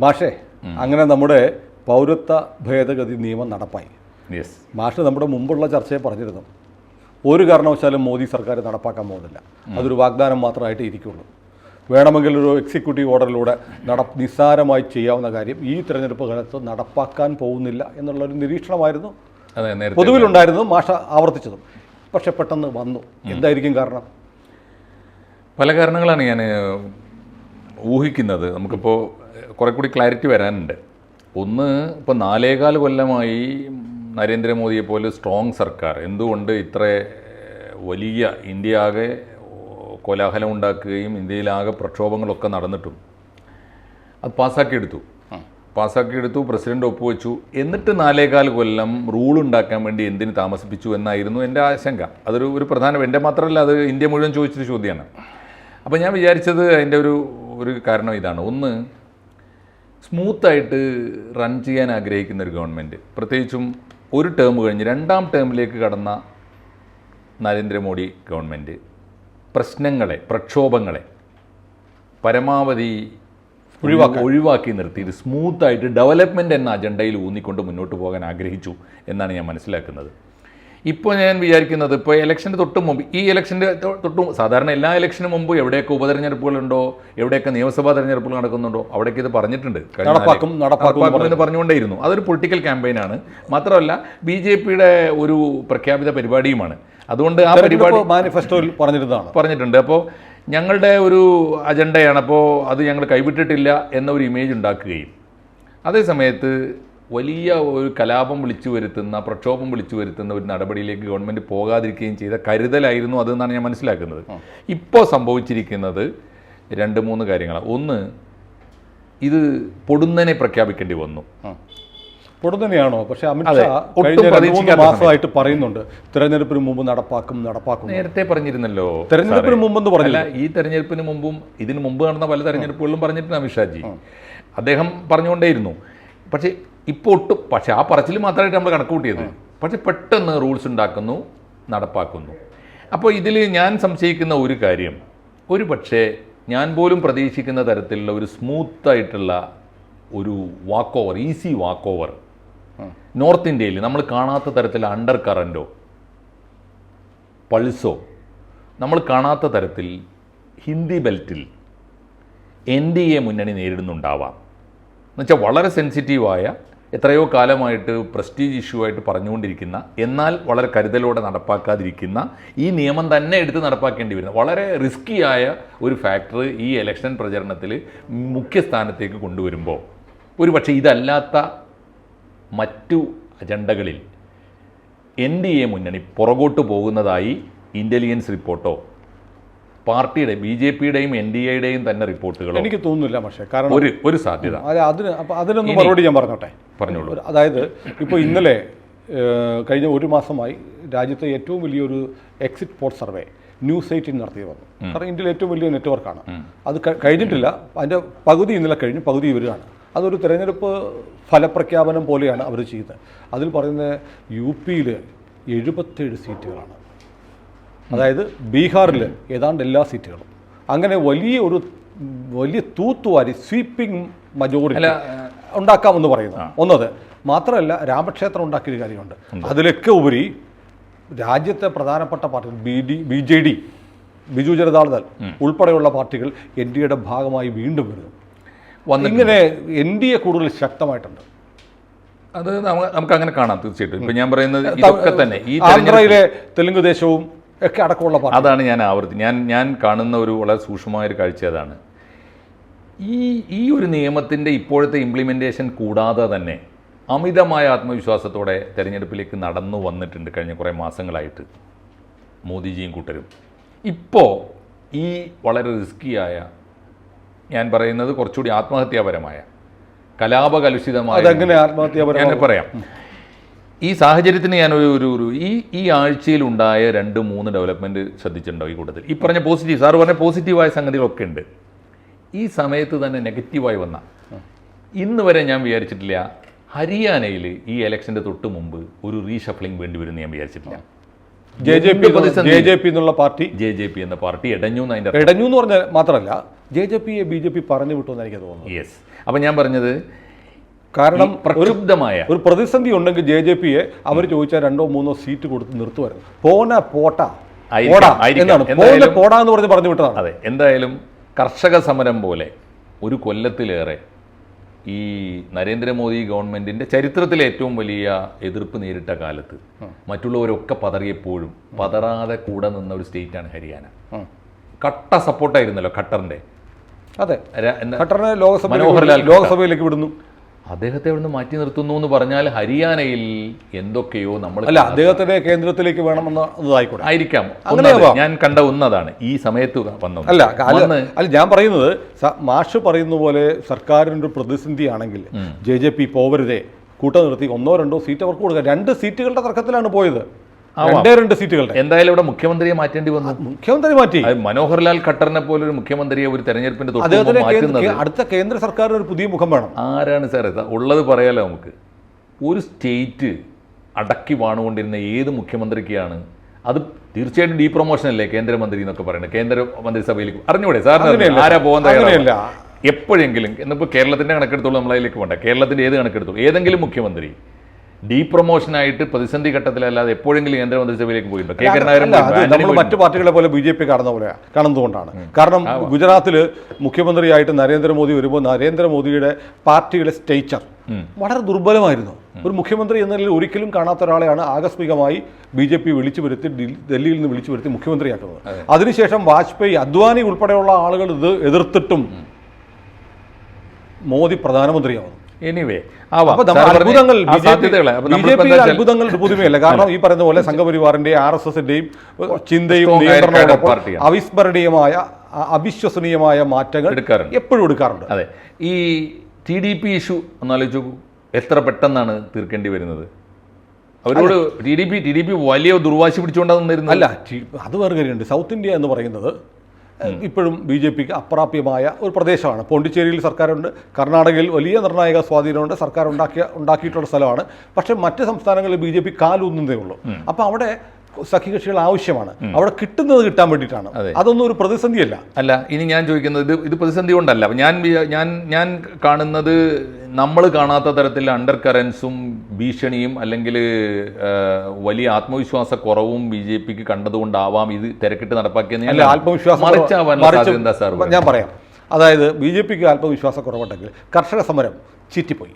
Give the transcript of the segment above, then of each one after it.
മാഷേ അങ്ങനെ നമ്മുടെ പൗരത്വ ഭേദഗതി നിയമം നടപ്പായി. മാഷ് നമ്മുടെ മുമ്പുള്ള ചർച്ചയെ പറഞ്ഞിരുന്നു, ഒരു കാരണവശാലും മോദി സർക്കാർ നടപ്പാക്കാൻ പോകുന്നില്ല, അതൊരു വാഗ്ദാനം മാത്രമായിട്ട് ഇരിക്കുള്ളൂ. വേണമെങ്കിൽ ഒരു എക്സിക്യൂട്ടീവ് ഓർഡറിലൂടെ നിസ്സാരമായി ചെയ്യാവുന്ന കാര്യം ഈ തിരഞ്ഞെടുപ്പ് കാലത്ത് നടപ്പാക്കാൻ പോകുന്നില്ല എന്നുള്ളൊരു നിരീക്ഷണമായിരുന്നു പൊതുവിലുണ്ടായിരുന്നു, മാഷ ആവർത്തിച്ചതും. പക്ഷെ പെട്ടെന്ന് വന്നു. എന്തായിരിക്കും കാരണം? പല കാരണങ്ങളാണ് ഞാൻ ഊഹിക്കുന്നത്. നമുക്കിപ്പോൾ കുറെ കൂടി ക്ലാരിറ്റി വരാനുണ്ട്. ഒന്ന്, ഇപ്പോൾ 4.25 കൊല്ലമായി നരേന്ദ്രമോദിയെ പോലെ സ്ട്രോങ് സർക്കാർ എന്തുകൊണ്ട് ഇത്ര വലിയ ഇന്ത്യ ആകെ കോലാഹലം ഉണ്ടാക്കുകയും ഇന്ത്യയിലാകെ പ്രക്ഷോഭങ്ങളൊക്കെ നടന്നിട്ടും അത് പാസ്സാക്കിയെടുത്തു, പ്രസിഡന്റ് ഒപ്പുവെച്ചു. എന്നിട്ട് 4.25 കൊല്ലം റൂൾ ഉണ്ടാക്കാൻ വേണ്ടി എന്തിന് താമസിപ്പിച്ചു എന്നായിരുന്നു എൻ്റെ ആശങ്ക. അതൊരു പ്രധാന, എൻ്റെ മാത്രമല്ല, അത് ഇന്ത്യ മുഴുവൻ ചോദിച്ചൊരു ചോദ്യമാണ്. അപ്പോൾ ഞാൻ വിചാരിച്ചത് അതിൻ്റെ ഒരു കാരണം ഇതാണ്. ഒന്ന്, സ്മൂത്തായിട്ട് റൺ ചെയ്യാൻ ആഗ്രഹിക്കുന്ന ഒരു ഗവൺമെൻറ്, പ്രത്യേകിച്ചും ഒരു ടേം കഴിഞ്ഞ് 2ാം ടേമിലേക്ക് കടന്ന നരേന്ദ്രമോദി ഗവൺമെൻറ് പ്രക്ഷോഭങ്ങളെ പരമാവധി ഒഴിവാക്കി നിർത്തിയിട്ട് സ്മൂത്തായിട്ട് ഡെവലപ്മെൻറ്റ് എന്ന അജണ്ടയിൽ ഊന്നിക്കൊണ്ട് മുന്നോട്ട് പോകാൻ ആഗ്രഹിച്ചു എന്നാണ് ഞാൻ മനസ്സിലാക്കുന്നത്. ഇപ്പോൾ ഞാൻ വിചാരിക്കുന്നത്, ഇപ്പോൾ ഇലക്ഷൻ്റെ തൊട്ട് മുമ്പ്, ഈ ഇലക്ഷൻ്റെ സാധാരണ എല്ലാ ഇലക്ഷന് മുമ്പ് എവിടെയൊക്കെ ഉപതെരഞ്ഞെടുപ്പുകളുണ്ടോ, എവിടെയൊക്കെ നിയമസഭാ തെരഞ്ഞെടുപ്പുകൾ നടക്കുന്നുണ്ടോ അവിടേക്ക് ഇത് പറഞ്ഞിട്ടുണ്ട്, നടപ്പാക്കുമെന്ന് പറഞ്ഞുകൊണ്ടേയിരുന്നു. അതൊരു പൊളിറ്റിക്കൽ ക്യാമ്പയിനാണ്. മാത്രമല്ല BJPയുടെ ഒരു പ്രഖ്യാപിത പരിപാടിയുമാണ്. അതുകൊണ്ട് ആ പരിപാടി മാനിഫെസ്റ്റോയിൽ പറഞ്ഞിട്ടുണ്ട്. അപ്പോൾ ഞങ്ങളുടെ ഒരു അജണ്ടയാണ്, അപ്പോൾ അത് ഞങ്ങൾ കൈവിട്ടിട്ടില്ല എന്നൊരു ഇമേജ് ഉണ്ടാക്കുകയും അതേസമയത്ത് വലിയ ഒരു കലാപം പ്രക്ഷോഭം വിളിച്ചു വരുത്തുന്ന ഒരു നടപടിയിലേക്ക് ഗവൺമെൻറ് പോകാതിരിക്കുകയും ചെയ്ത കരുതലായിരുന്നു അതെന്നാണ് ഞാൻ മനസ്സിലാക്കുന്നത്. ഇപ്പോൾ സംഭവിച്ചിരിക്കുന്നത് 2-3 കാര്യങ്ങളാണ്. ഒന്ന്, ഇത് പൊടുന്നനെ പ്രഖ്യാപിക്കേണ്ടി വന്നു. പൊടുന്നനെയാണോ? പക്ഷേ അമിത്ഷാ കഴിഞ്ഞ മാസമായിട്ട് പറയുന്നുണ്ട് തെരഞ്ഞെടുപ്പിന് മുമ്പ് നടപ്പാക്കും. നേരത്തെ പറഞ്ഞിരുന്നല്ലോ, തെരഞ്ഞെടുപ്പിന് മുമ്പെന്ന് പറഞ്ഞില്ല. ഈ തെരഞ്ഞെടുപ്പിന് മുമ്പും ഇതിന് മുമ്പ് നടന്ന പല തെരഞ്ഞെടുപ്പുകളിലും പറഞ്ഞിട്ടുണ്ട് അമിത്ഷാജി. അദ്ദേഹം പറഞ്ഞുകൊണ്ടേയിരുന്നു. പക്ഷേ ഇപ്പോൾ പക്ഷെ ആ പറച്ചിൽ മാത്രമായിട്ട് നമ്മൾ കണക്ക് കൂട്ടിയത്. പക്ഷെ പെട്ടെന്ന് റൂൾസ് ഉണ്ടാക്കുന്നു, നടപ്പാക്കുന്നു. അപ്പോൾ ഇതിൽ ഞാൻ സംശയിക്കുന്ന ഒരു കാര്യം, ഒരു പക്ഷേ ഞാൻ പോലും പ്രതീക്ഷിക്കുന്ന തരത്തിലുള്ള ഒരു സ്മൂത്തായിട്ടുള്ള ഒരു ഈസി വാക്ക് ഓവർ നോർത്ത് ഇന്ത്യയിൽ നമ്മൾ കാണാത്ത തരത്തിലുള്ള അണ്ടർ കറൻറ്റോ പൾസോ നമ്മൾ കാണാത്ത തരത്തിൽ ഹിന്ദി ബെൽറ്റിൽ NDA മുന്നണി നേരിടുന്നുണ്ടാവാം. എന്നുവെച്ചാൽ വളരെ സെൻസിറ്റീവായ, എത്രയോ കാലമായിട്ട് പ്രസ്റ്റീജ് ഇഷ്യൂ ആയിട്ട് പറഞ്ഞുകൊണ്ടിരിക്കുന്ന, എന്നാൽ വളരെ കരുതലോടെ നടപ്പാക്കാതിരിക്കുന്ന ഈ നിയമം തന്നെ എടുത്ത് നടപ്പാക്കേണ്ടി വരുന്ന വളരെ റിസ്ക്കിയായ ഒരു ഫാക്ടർ ഈ ഇലക്ഷൻ പ്രചരണത്തിൽ മുഖ്യ സ്ഥാനത്തേക്ക് കൊണ്ടുവരുമ്പോൾ, ഒരു പക്ഷേ ഇതല്ലാത്ത മറ്റു അജണ്ടകളിൽ NDA മുന്നണി പുറകോട്ട് പോകുന്നതായി ഇൻ്റലിജൻസ് റിപ്പോർട്ടോ പാർട്ടിയുടെ BJPയുടെയും NDAയുടെയും തന്നെ റിപ്പോർട്ടുകളോ എനിക്ക് തോന്നുന്നില്ല. പക്ഷേ കാരണം ഒരു സാധ്യത അതിനൊന്നും മറുപടി ഞാൻ പറഞ്ഞോളൂ. അതായത് ഇപ്പോൾ ഇന്നലെ കഴിഞ്ഞ ഒരു മാസമായി രാജ്യത്തെ ഏറ്റവും വലിയൊരു എക്സിറ്റ് പോൾ സർവേ ന്യൂസ് 18 നടത്തി വന്നു. കാരണം ഇന്ത്യയിലെ ഏറ്റവും വലിയ നെറ്റ്വർക്കാണ്. അത് കഴിഞ്ഞിട്ടില്ല, അതിൻ്റെ പകുതി ഇന്നലെ കഴിഞ്ഞ്, പകുതി വരികയാണ്. അതൊരു തിരഞ്ഞെടുപ്പ് ഫലപ്രഖ്യാപനം പോലെയാണ് അവർ ചെയ്യുന്നത്. അതിൽ പറയുന്നത് UPയിൽ 77 സീറ്റുകളാണ്. അതായത് ബീഹാറിൽ ഏതാണ്ട് എല്ലാ സീറ്റുകളും. അങ്ങനെ വലിയ തൂത്തുവാരി സ്വീപ്പിംഗ് മജോറിറ്റി ഉണ്ടാക്കാമെന്ന് പറയുന്നു. ഒന്നത് മാത്രമല്ല, രാമക്ഷേത്രം ഉണ്ടാക്കിയൊരു കാര്യമുണ്ട്. അതിലൊക്കെ ഉപരി രാജ്യത്തെ പ്രധാനപ്പെട്ട പാർട്ടികൾ BJD, ബിജു ജനതാദൾ ഉൾപ്പെടെയുള്ള പാർട്ടികൾ NDAയുടെ ഭാഗമായി വീണ്ടും വരുന്നു. ഇങ്ങനെ NDA കൂടുതൽ ശക്തമായിട്ടുണ്ട്. അത് നമുക്ക് അങ്ങനെ കാണാം തീർച്ചയായിട്ടും. ഇപ്പം ഞാൻ പറയുന്നത് ഇതൊക്കെ തന്നെ ഈ ആന്ധ്രയിലെ തെലുങ്ക് ദേശവും ഒക്കെ അടക്കമുള്ള പാർട്ടി. അതാണ് ഞാൻ കാണുന്ന ഒരു വളരെ സൂക്ഷ്മമായൊരു കാഴ്ച. അതാണ് ഈ ഒരു നിയമത്തിൻ്റെ ഇപ്പോഴത്തെ ഇംപ്ലിമെൻറ്റേഷൻ കൂടാതെ തന്നെ അമിതമായ ആത്മവിശ്വാസത്തോടെ തെരഞ്ഞെടുപ്പിലേക്ക് നടന്നു വന്നിട്ടുണ്ട് കഴിഞ്ഞ കുറേ മാസങ്ങളായിട്ട് മോദിജിയും കൂട്ടരും. ഇപ്പോൾ ഈ വളരെ റിസ്കിയായ, ഞാൻ പറയുന്നത് കുറച്ചുകൂടി ആത്മഹത്യാപരമായ, കലാപകലുഷിതമായ, ഞാൻ പറയാം, ഈ സാഹചര്യത്തിന് ഞാൻ ഈ ആഴ്ചയിലുണ്ടായ 2-3 ഡെവലപ്മെൻറ്റ് ശ്രദ്ധിച്ചിട്ടുണ്ടോ? ഈ കൂട്ടത്തിൽ ഈ പറഞ്ഞ പോസിറ്റീവ്, സാറ് പറഞ്ഞ പോസിറ്റീവായ സംഗതികളൊക്കെ ഉണ്ട്. ഈ സമയത്ത് തന്നെ നെഗറ്റീവായി വന്ന, ഇന്ന് വരെ ഞാൻ വിചാരിച്ചിട്ടില്ല ഹരിയാനയിൽ ഈ ഇലക്ഷൻ്റെ തൊട്ട് മുമ്പ് ഒരു റീഷഫ്ലിംഗ് വേണ്ടി വരും ഞാൻ വിചാരിച്ചിട്ടില്ല. JJP എന്നുള്ള പാർട്ടി എന്ന പാർട്ടി ഇടഞ്ഞു എന്ന് പറഞ്ഞാൽ മാത്രമല്ല, JJPയെ BJP പറഞ്ഞു വിട്ടുമെന്ന് എനിക്ക് തോന്നുന്നു. യെസ്. അപ്പം ഞാൻ പറഞ്ഞത് കാരണം പ്രക്ഷുബ്ധമായ ഒരു പ്രതിസന്ധി ഉണ്ടെങ്കിൽ JJPയെ അവർ ചോദിച്ചാൽ 2-3 സീറ്റ് കൊടുത്ത് നിർത്തുമായിരുന്നു. പോടാ എന്നാണ് പോടാ എന്ന് പറഞ്ഞു വിട്ടതാണ്. അതെ, എന്തായാലും കർഷക സമരം പോലെ ഒരു കൊല്ലത്തിലേറെ ഈ നരേന്ദ്രമോദി ഗവൺമെന്റിന്റെ ചരിത്രത്തിലെ ഏറ്റവും വലിയ എതിർപ്പ് നേരിട്ട കാലത്ത് മറ്റുള്ളവരൊക്കെ പതറിയപ്പോഴും പതറാതെ കൂടെ നിന്ന ഒരു സ്റ്റേറ്റാണ് ഹരിയാന. കട്ട സപ്പോർട്ടായിരുന്നല്ലോ ഖട്ടറിന്റെ. അതെ, ഖട്ടറിനെ മനോഹർലാൽ ലോകസഭയിലേക്ക് വിടുന്നു. അദ്ദേഹത്തെ ഇവിടുന്ന് മാറ്റി നിർത്തുന്നു എന്ന് പറഞ്ഞാൽ ഹരിയാനയിൽ എന്തൊക്കെയോ നമ്മൾ അദ്ദേഹത്തിന്റെ കേന്ദ്രത്തിലേക്ക് വേണമെന്നതായിക്കോട്ടെ, ആയിരിക്കാം. ഞാൻ കണ്ട ഒന്നതാണ് ഈ സമയത്ത് വന്നത്. അല്ല ഞാൻ പറയുന്നത്, മാഷ് പറയുന്ന പോലെ സർക്കാരിൻ്റെ പ്രതിസന്ധിയാണെങ്കിൽ JJP പോവരുതേ, കൂട്ടം നിർത്തി 1-2 സീറ്റ് അവർക്ക് കൊടുക്കുക. 2 സീറ്റുകളുടെ തർക്കത്തിലാണ് പോയത്. 2 സീറ്റുകളുടെ. എന്തായാലും ഇവിടെ മുഖ്യമന്ത്രിയെ മാറ്റേണ്ടി വന്നു. മുഖ്യമന്ത്രി മാറ്റി. മനോഹർലാൽ ഖട്ടറിനെ പോലെ ഒരു മുഖ്യമന്ത്രിയെ ഒരു തെരഞ്ഞെടുപ്പിന്റെ അടുത്ത കേന്ദ്ര സർക്കാരിന് ഒരു പുതിയ മുഖം വേണം. ആരാണ് സാർ ഉള്ളത്? പറയാലോ നമുക്ക്. ഒരു സ്റ്റേറ്റ് അടക്കി വാണുകൊണ്ടിരുന്ന ഏത് മുഖ്യമന്ത്രിക്കാണ് അത് തീർച്ചയായിട്ടും ഡീപ്രൊമോഷൻ അല്ലേ കേന്ദ്രമന്ത്രി എന്നൊക്കെ പറയുന്നത്? കേന്ദ്ര മന്ത്രിസഭയിലേക്ക് അറിഞ്ഞൂടെ സാറിന് ആരാ പോകാൻ തയ്യാറല്ല? എപ്പോഴെങ്കിലും ഇന്നിപ്പോൾ കേരളത്തിന്റെ കണക്കെടുത്തോളൂ, നമ്മളതിലേക്ക് പോകണ്ട, കേരളത്തിന്റെ ഏത് കണക്കെടുത്തോളൂ, ഏതെങ്കിലും മുഖ്യമന്ത്രി ഡീപ്രൊമോഷനായിട്ട് പ്രതിസന്ധി ഘട്ടത്തിലല്ലാതെ എപ്പോഴെങ്കിലും കേന്ദ്രമന്ത്രിസഭയിലേക്ക് പോയിട്ടുണ്ട്? നമ്മൾ മറ്റു പാർട്ടികളെ പോലെ BJP കാണുന്നതുകൊണ്ടാണ്. കാരണം ഗുജറാത്തിൽ മുഖ്യമന്ത്രിയായിട്ട് നരേന്ദ്രമോദി വരുമ്പോൾ നരേന്ദ്രമോദിയുടെ പാർട്ടിയുടെ സ്റ്റേച്ചർ വളരെ ദുർബലമായിരുന്നു. ഒരു മുഖ്യമന്ത്രി എന്നതിൽ ഒരിക്കലും കാണാത്ത ഒരാളെയാണ് ആകസ്മികമായി BJP വിളിച്ചു വരുത്തി, ഡൽഹിയിൽ നിന്ന് വിളിച്ചു വരുത്തി മുഖ്യമന്ത്രിയാക്കുന്നത്. അതിനുശേഷം വാജ്പേയി, അദ്വാനി ഉൾപ്പെടെയുള്ള ആളുകൾ ഇത് എതിർത്തിട്ടും മോദി പ്രധാനമന്ത്രിയാവുന്നു. എനിവേ അത്ഭുതങ്ങൾ പുതുമയല്ല. കാരണം ഈ പറയുന്ന പോലെ സംഘപരിവാറിന്റെയും RSSന്റെയും ചിന്തയും നിയന്ത്രണവും അവിസ്മരണീയമായ അവിശ്വസനീയമായ മാറ്റങ്ങൾ എപ്പോഴും എടുക്കാറുണ്ട്. അതെ, ഈ TDP ഇഷ്യൂ എന്നാലോചിച്ചു, എത്ര പെട്ടെന്നാണ് തീർക്കേണ്ടി വരുന്നത്? അവരോട് TDP വലിയ ദുർവാശി പിടിച്ചുകൊണ്ടാകുന്നിരുന്നു. അല്ല, അത് വേറെ കാര്യമുണ്ട്. സൗത്ത് ഇന്ത്യ എന്ന് പറയുന്നത് ഇപ്പോഴും BJPക്ക് അപ്രാപ്യമായ ഒരു പ്രദേശമാണ്. പോണ്ടിച്ചേരിയിൽ സർക്കാരുണ്ട്, കർണാടകയിൽ വലിയ നിർണായക സ്വാധീനമുണ്ട്, സർക്കാർ ഉണ്ടാക്കിയിട്ടുള്ള സ്ഥലമാണ്. പക്ഷേ മറ്റ് സംസ്ഥാനങ്ങളിൽ BJP കാലൂന്നുന്നതേ ഉള്ളൂ. അപ്പോൾ അവിടെ സഖ്യകക്ഷികൾ ആവശ്യമാണ്. അവിടെ കിട്ടുന്നത് കിട്ടാൻ വേണ്ടിയിട്ടാണ്. അതൊന്നും ഒരു പ്രതിസന്ധിയല്ല. അല്ല, ഇനി ഞാൻ ചോദിക്കുന്നത് ഇത് പ്രതിസന്ധി കൊണ്ടല്ല. ഞാൻ കാണുന്നത് നമ്മൾ കാണാത്ത തരത്തിൽ അണ്ടർ കറൻസും ഭീഷണിയും അല്ലെങ്കിൽ വലിയ ആത്മവിശ്വാസ കുറവും BJPക്ക് കണ്ടതുകൊണ്ടാവാം ഇത് തിരക്കിട്ട് നടപ്പാക്കിയെന്ന്. ഞാൻ പറയാം. അതായത് BJPക്ക് ആത്മവിശ്വാസ കുറവുണ്ടെങ്കിൽ കർഷക സമരം ചീറ്റിപ്പോയി,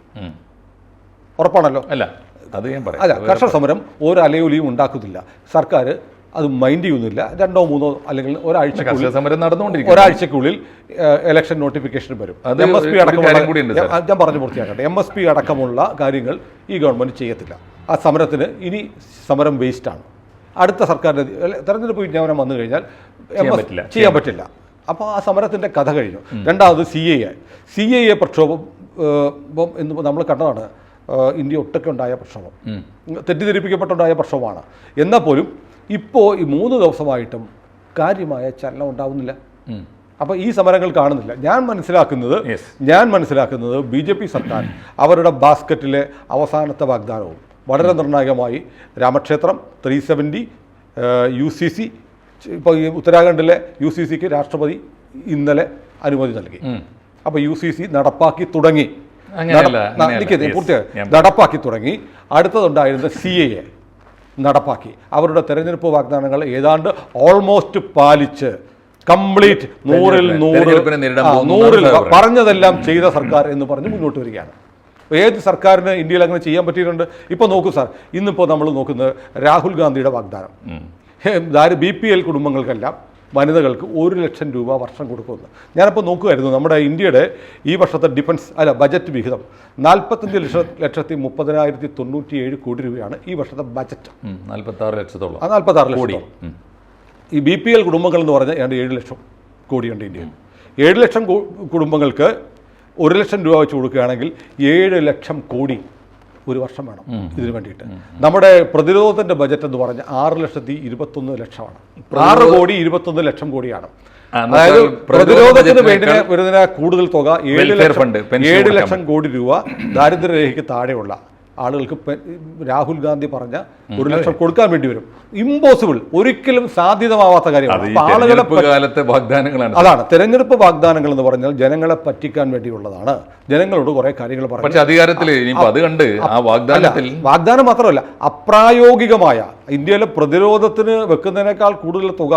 ഉറപ്പാണല്ലോ. അല്ല, അത് ഞാൻ പറയാം. അല്ല, കർഷക സമരം ഒരു അലയൊലിയും ഉണ്ടാക്കുന്നില്ല. സർക്കാർ അത് മൈൻഡ് ചെയ്യുന്നില്ല. 2-3 അല്ലെങ്കിൽ ഒരാഴ്ചക്കുള്ളിൽ ഇലക്ഷൻ നോട്ടിഫിക്കേഷൻ വരും. MSP അടക്കമുള്ള, ഞാൻ പറഞ്ഞു പൂർത്തിയാക്കട്ടെ, MSP അടക്കമുള്ള കാര്യങ്ങൾ ഈ ഗവൺമെന്റ് ചെയ്യത്തില്ല. ആ സമരത്തിന് ഇനി സമരം വേസ്റ്റാണ്. അടുത്ത സർക്കാരിൻ്റെ തെരഞ്ഞെടുപ്പ് വിജ്ഞാപനം വന്നു കഴിഞ്ഞാൽ ചെയ്യാൻ പറ്റില്ല. അപ്പോൾ ആ സമരത്തിൻ്റെ കഥ കഴിഞ്ഞു. രണ്ടാമത് CAA പ്രക്ഷോഭം എന്ന് നമ്മൾ കണ്ടതാണ്. ഇന്ത്യ ഒട്ടൊക്കെ ഉണ്ടായ പ്രക്ഷോഭം, തെറ്റിദ്ധരിപ്പിക്കപ്പെട്ടുണ്ടായ പ്രക്ഷോഭമാണ്. എന്നാൽ പോലും ഇപ്പോൾ ഈ 3 ദിവസമായിട്ടും കാര്യമായ ചലനം ഉണ്ടാവുന്നില്ല. അപ്പോൾ ഈ സമരങ്ങൾ കാണുന്നില്ല. ഞാൻ മനസ്സിലാക്കുന്നത് BJP സർക്കാർ അവരുടെ ബാസ്ക്കറ്റിലെ അവസാനത്തെ വാഗ്ദാനവും വളരെ നിർണായകമായി രാമക്ഷേത്രം 370 UCC, ഇപ്പോൾ ഈ ഉത്തരാഖണ്ഡിലെ UCCക്ക് രാഷ്ട്രപതി ഇന്നലെ അനുമതി നൽകി. അപ്പോൾ UCC നടപ്പാക്കി തുടങ്ങി. നടപ്പാക്കി തുടങ്ങി. അടുത്തതുണ്ടായിരുന്ന CAA നടപ്പാക്കി. അവരുടെ തെരഞ്ഞെടുപ്പ് വാഗ്ദാനങ്ങൾ ഏതാണ്ട് ഓൾമോസ്റ്റ് പാലിച്ച് കംപ്ലീറ്റ് 100-ൽ പറഞ്ഞതെല്ലാം ചെയ്ത സർക്കാർ എന്ന് പറഞ്ഞ് മുന്നോട്ട് വരികയാണ്. ഏത് സർക്കാരിന് ഇന്ത്യയിൽ അങ്ങനെ ചെയ്യാൻ പറ്റിയിട്ടുണ്ട്? ഇപ്പോൾ നോക്കൂ സാർ, ഇന്നിപ്പോൾ നമ്മൾ നോക്കുന്നത് രാഹുൽ ഗാന്ധിയുടെ വാഗ്ദാനം. BPL കുടുംബങ്ങൾക്കെല്ലാം വനിതകൾക്ക് 1 ലക്ഷം രൂപ വർഷം കൊടുക്കുമെന്ന്. ഞാനപ്പോൾ നോക്കുമായിരുന്നു, നമ്മുടെ ഇന്ത്യയുടെ ഈ വർഷത്തെ ബജറ്റ് വിഹിതം 45,30,97 കോടി രൂപയാണ് ഈ വർഷത്തെ ബജറ്റ്. 46 ലക്ഷത്തോളം. 46 ലക്ഷം. ഈ BPL കുടുംബങ്ങൾ എന്ന് പറഞ്ഞാൽ ഏതാണ്ട് 7 ലക്ഷം കോടിയുണ്ട് ഇന്ത്യയിൽ. 7 ലക്ഷം കുടുംബങ്ങൾക്ക് 1 ലക്ഷം രൂപ വെച്ച് കൊടുക്കുകയാണെങ്കിൽ 7 ലക്ഷം കോടി ഒരു വർഷം വേണം ഇതിനു വേണ്ടിയിട്ട്. നമ്മുടെ പ്രതിരോധത്തിന്റെ ബജറ്റ് എന്ന് പറഞ്ഞാൽ 6,21,00,000 6,21 ലക്ഷം കോടിയാണ്. അതായത് പ്രതിരോധത്തിന് വേണ്ടി വരുന്ന കൂടുതൽ തുക 7 ലക്ഷം കോടി രൂപ ദാരിദ്ര്യരേഖയ്ക്ക് താഴെയുള്ള ആളുകൾക്ക് രാഹുൽ ഗാന്ധി പറഞ്ഞ 1 ലക്ഷം കൊടുക്കാൻ വേണ്ടി വരും. ഇമ്പോസിബിൾ, ഒരിക്കലും സാധ്യതമാവാത്ത കാര്യമാണ്. കാലത്തെ വാഗ്ദാനങ്ങളാണ്. അതാണ് തെരഞ്ഞെടുപ്പ് വാഗ്ദാനങ്ങൾ എന്ന് പറഞ്ഞാൽ ജനങ്ങളെ പറ്റിക്കാൻ വേണ്ടിയുള്ളതാണ്. ജനങ്ങളോട് കുറെ കാര്യങ്ങൾ പറഞ്ഞു. പക്ഷേ അധികാരത്തിൽ അത് കണ്ട് ആ വാഗ്ദാനം മാത്രമല്ല, അപ്രായോഗികമായ ഇന്ത്യയിലെ പ്രതിരോധത്തിന് വെക്കുന്നതിനേക്കാൾ കൂടുതൽ തുക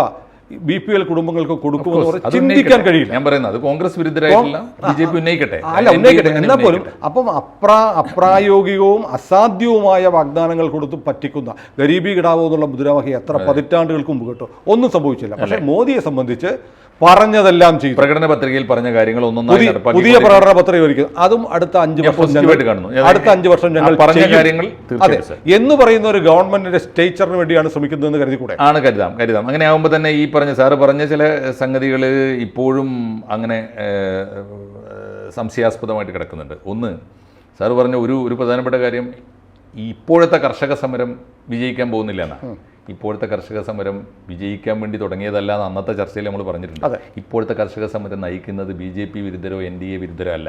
BPL കുടുംബങ്ങൾക്ക് കൊടുക്കുമെന്ന് ചിന്തിക്കാൻ കഴിയില്ല. ഞാൻ പറയുന്നത് അത് കോൺഗ്രസ് വിരുദ്ധരായിട്ടില്ല, BJP ഉന്നയിക്കട്ടെ, എന്നാൽ പോലും അപ്പം അപ്രായോഗികവും അസാധ്യവുമായ വാഗ്ദാനങ്ങൾ കൊടുത്ത് പറ്റിക്കുന്ന ഗരീബി കിടാവോ എന്നുള്ള മുദ്രാവാക്യം എത്ര പതിറ്റാണ്ടുകൾക്ക് മുമ്പ് കേട്ടോ, ഒന്നും സംഭവിച്ചില്ല. പക്ഷേ മോദിയെ സംബന്ധിച്ച് പറഞ്ഞതെല്ലാം ചെയ്തു. പ്രകടന പത്രികയിൽ പറഞ്ഞ കാര്യങ്ങൾ പുതിയ പ്രകടന പത്രിക ഒരിക്കലും അതും അടുത്ത 5 വർഷം ഞങ്ങൾ പറഞ്ഞ കാര്യങ്ങൾ എന്ന് പറയുന്ന ഒരു ഗവൺമെന്റിന്റെ സ്റ്റേച്ചറിന് വേണ്ടിയാണ് ശ്രമിക്കുന്നതെന്ന് കരുതിക്കൂടെ? കരുതാം. അങ്ങനെ ആകുമ്പോൾ തന്നെ ഈ സാറ് പറഞ്ഞ ചില സംഗതികൾ ഇപ്പോഴും അങ്ങനെ സംശയാസ്പദമായിട്ട് കിടക്കുന്നുണ്ട്. ഒന്ന്, സാറ് പറഞ്ഞ ഒരു പ്രധാനപ്പെട്ട കാര്യം, ഇപ്പോഴത്തെ കർഷക സമരം വിജയിക്കാൻ പോകുന്നില്ല എന്നാണ്. ഇപ്പോഴത്തെ കർഷക സമരം വിജയിക്കാൻ വേണ്ടി തുടങ്ങിയതല്ല എന്ന് അന്നത്തെ ചർച്ചയിൽ നമ്മൾ പറഞ്ഞിട്ടുണ്ട്. ഇപ്പോഴത്തെ കർഷക സമരം നയിക്കുന്നത് BJP വിരുദ്ധരോ NDA വിരുദ്ധരോ അല്ല,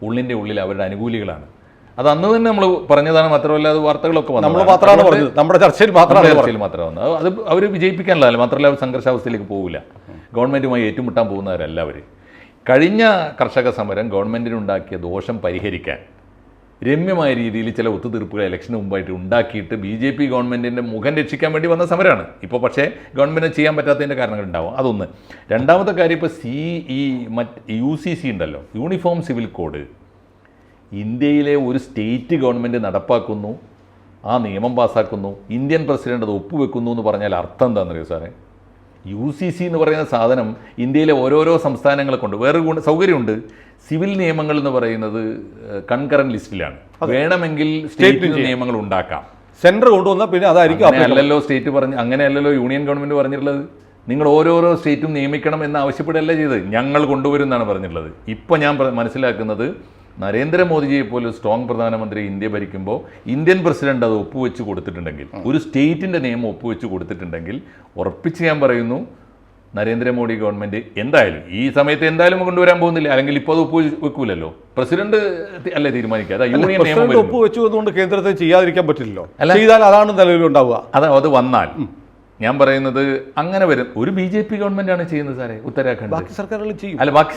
ഉള്ളിൻ്റെ ഉള്ളിൽ അവരുടെ അനുകൂലികളാണ്. അത് അന്ന് തന്നെ നമ്മൾ പറഞ്ഞതാണ്. മാത്രമല്ല അത് വാർത്തകളൊക്കെ നമ്മുടെ ചർച്ചയിൽ മാത്രമാണ് അത് അവർ വിജയിപ്പിക്കാനുള്ളതല്ല. മാത്രമല്ല അവർ സംഘർഷാവസ്ഥയിലേക്ക് പോകില്ല, ഗവൺമെൻറ്റുമായി ഏറ്റുമുട്ടാൻ പോകുന്നവരല്ല അവർ. കഴിഞ്ഞ കർഷക സമരം ഗവൺമെൻറ്റിനുണ്ടാക്കിയ ദോഷം പരിഹരിക്കാൻ രമ്യമായ രീതിയിൽ ചില ഒത്തുതീർപ്പുകൾ ഇലക്ഷന് മുമ്പായിട്ട് ഉണ്ടാക്കിയിട്ട് BJP ഗവൺമെൻറ്റിൻ്റെ മുഖം രക്ഷിക്കാൻ വേണ്ടി വന്ന സമരമാണ്. ഇപ്പോൾ പക്ഷേ ഗവൺമെൻറ് ചെയ്യാൻ പറ്റാത്തതിൻ്റെ കാരണങ്ങളുണ്ടാവും. അതൊന്ന്. രണ്ടാമത്തെ കാര്യം, ഇപ്പോൾ UCC ഉണ്ടല്ലോ, യൂണിഫോം സിവിൽ കോഡ്, ഇന്ത്യയിലെ ഒരു സ്റ്റേറ്റ് ഗവൺമെൻറ് നടപ്പാക്കുന്നു, ആ നിയമം പാസ്സാക്കുന്നു, ഇന്ത്യൻ പ്രസിഡന്റ് അത് ഒപ്പുവെക്കുന്നു എന്ന് പറഞ്ഞാൽ അർത്ഥം എന്താണെന്നറിയോ സാറേ? UCC എന്ന് പറയുന്ന സാധനം ഇന്ത്യയിലെ ഓരോരോ സംസ്ഥാനങ്ങളെ കൊണ്ട് വേറൊരു സൗകര്യമുണ്ട്. സിവിൽ നിയമങ്ങൾ എന്ന് പറയുന്നത് കൺകറന്റ് ലിസ്റ്റിലാണ്. വേണമെങ്കിൽ സ്റ്റേറ്റ് നിയമങ്ങൾ ഉണ്ടാക്കാം. സെൻട്രൽ കൊണ്ടുവന്നാൽ പിന്നെ അതായിരിക്കും. അല്ലല്ലോ സ്റ്റേറ്റ് പറഞ്ഞ്, അങ്ങനെയല്ലല്ലോ യൂണിയൻ ഗവൺമെൻറ് പറഞ്ഞിട്ടുള്ളത്. നിങ്ങൾ ഓരോരോ സ്റ്റേറ്റും നിയമിക്കണം എന്ന് ആവശ്യപ്പെടുകയല്ല ചെയ്ത്, ഞങ്ങൾ കൊണ്ടുവരും എന്നാണ് പറഞ്ഞിട്ടുള്ളത്. ഇപ്പോൾ ഞാൻ മനസ്സിലാക്കുന്നത്, നരേന്ദ്രമോദിജിയെ പോലെ സ്ട്രോങ് പ്രധാനമന്ത്രി ഇന്ത്യ ഭരിക്കുമ്പോൾ ഇന്ത്യൻ പ്രസിഡന്റ് അത് ഒപ്പുവെച്ച് കൊടുത്തിട്ടുണ്ടെങ്കിൽ, ഒരു സ്റ്റേറ്റിൻ്റെ നിയമം ഒപ്പുവെച്ച് കൊടുത്തിട്ടുണ്ടെങ്കിൽ, ഉറപ്പിച്ച് ഞാൻ പറയുന്നു, നരേന്ദ്രമോദി ഗവൺമെൻറ് എന്തായാലും ഈ സമയത്ത് എന്തായാലും കൊണ്ടുവരാൻ പോകുന്നില്ല. അല്ലെങ്കിൽ ഇപ്പോൾ അത് ഒപ്പുവെക്കൂലല്ലോ, പ്രസിഡന്റ് അല്ലേ തീരുമാനിക്കുക. യൂണിയൻ നിയമം ഒപ്പുവെച്ചുകൊണ്ട് കേന്ദ്രത്തെ ചെയ്യാതിരിക്കാൻ പറ്റില്ലല്ലോ. ചെയ്താൽ അതാണ് നിലവിലുണ്ടാവുക. അത് വന്നാൽ ഞാൻ പറയുന്നത് അങ്ങനെ വരും. ഒരു BJP ഗവൺമെന്റാണ് ചെയ്യുന്നത് സാറേ ഉത്തരാഖണ്ഡ്. ബാക്കി സർക്കാരുകൾ ചെയ്യും. അല്ല, ബാക്കി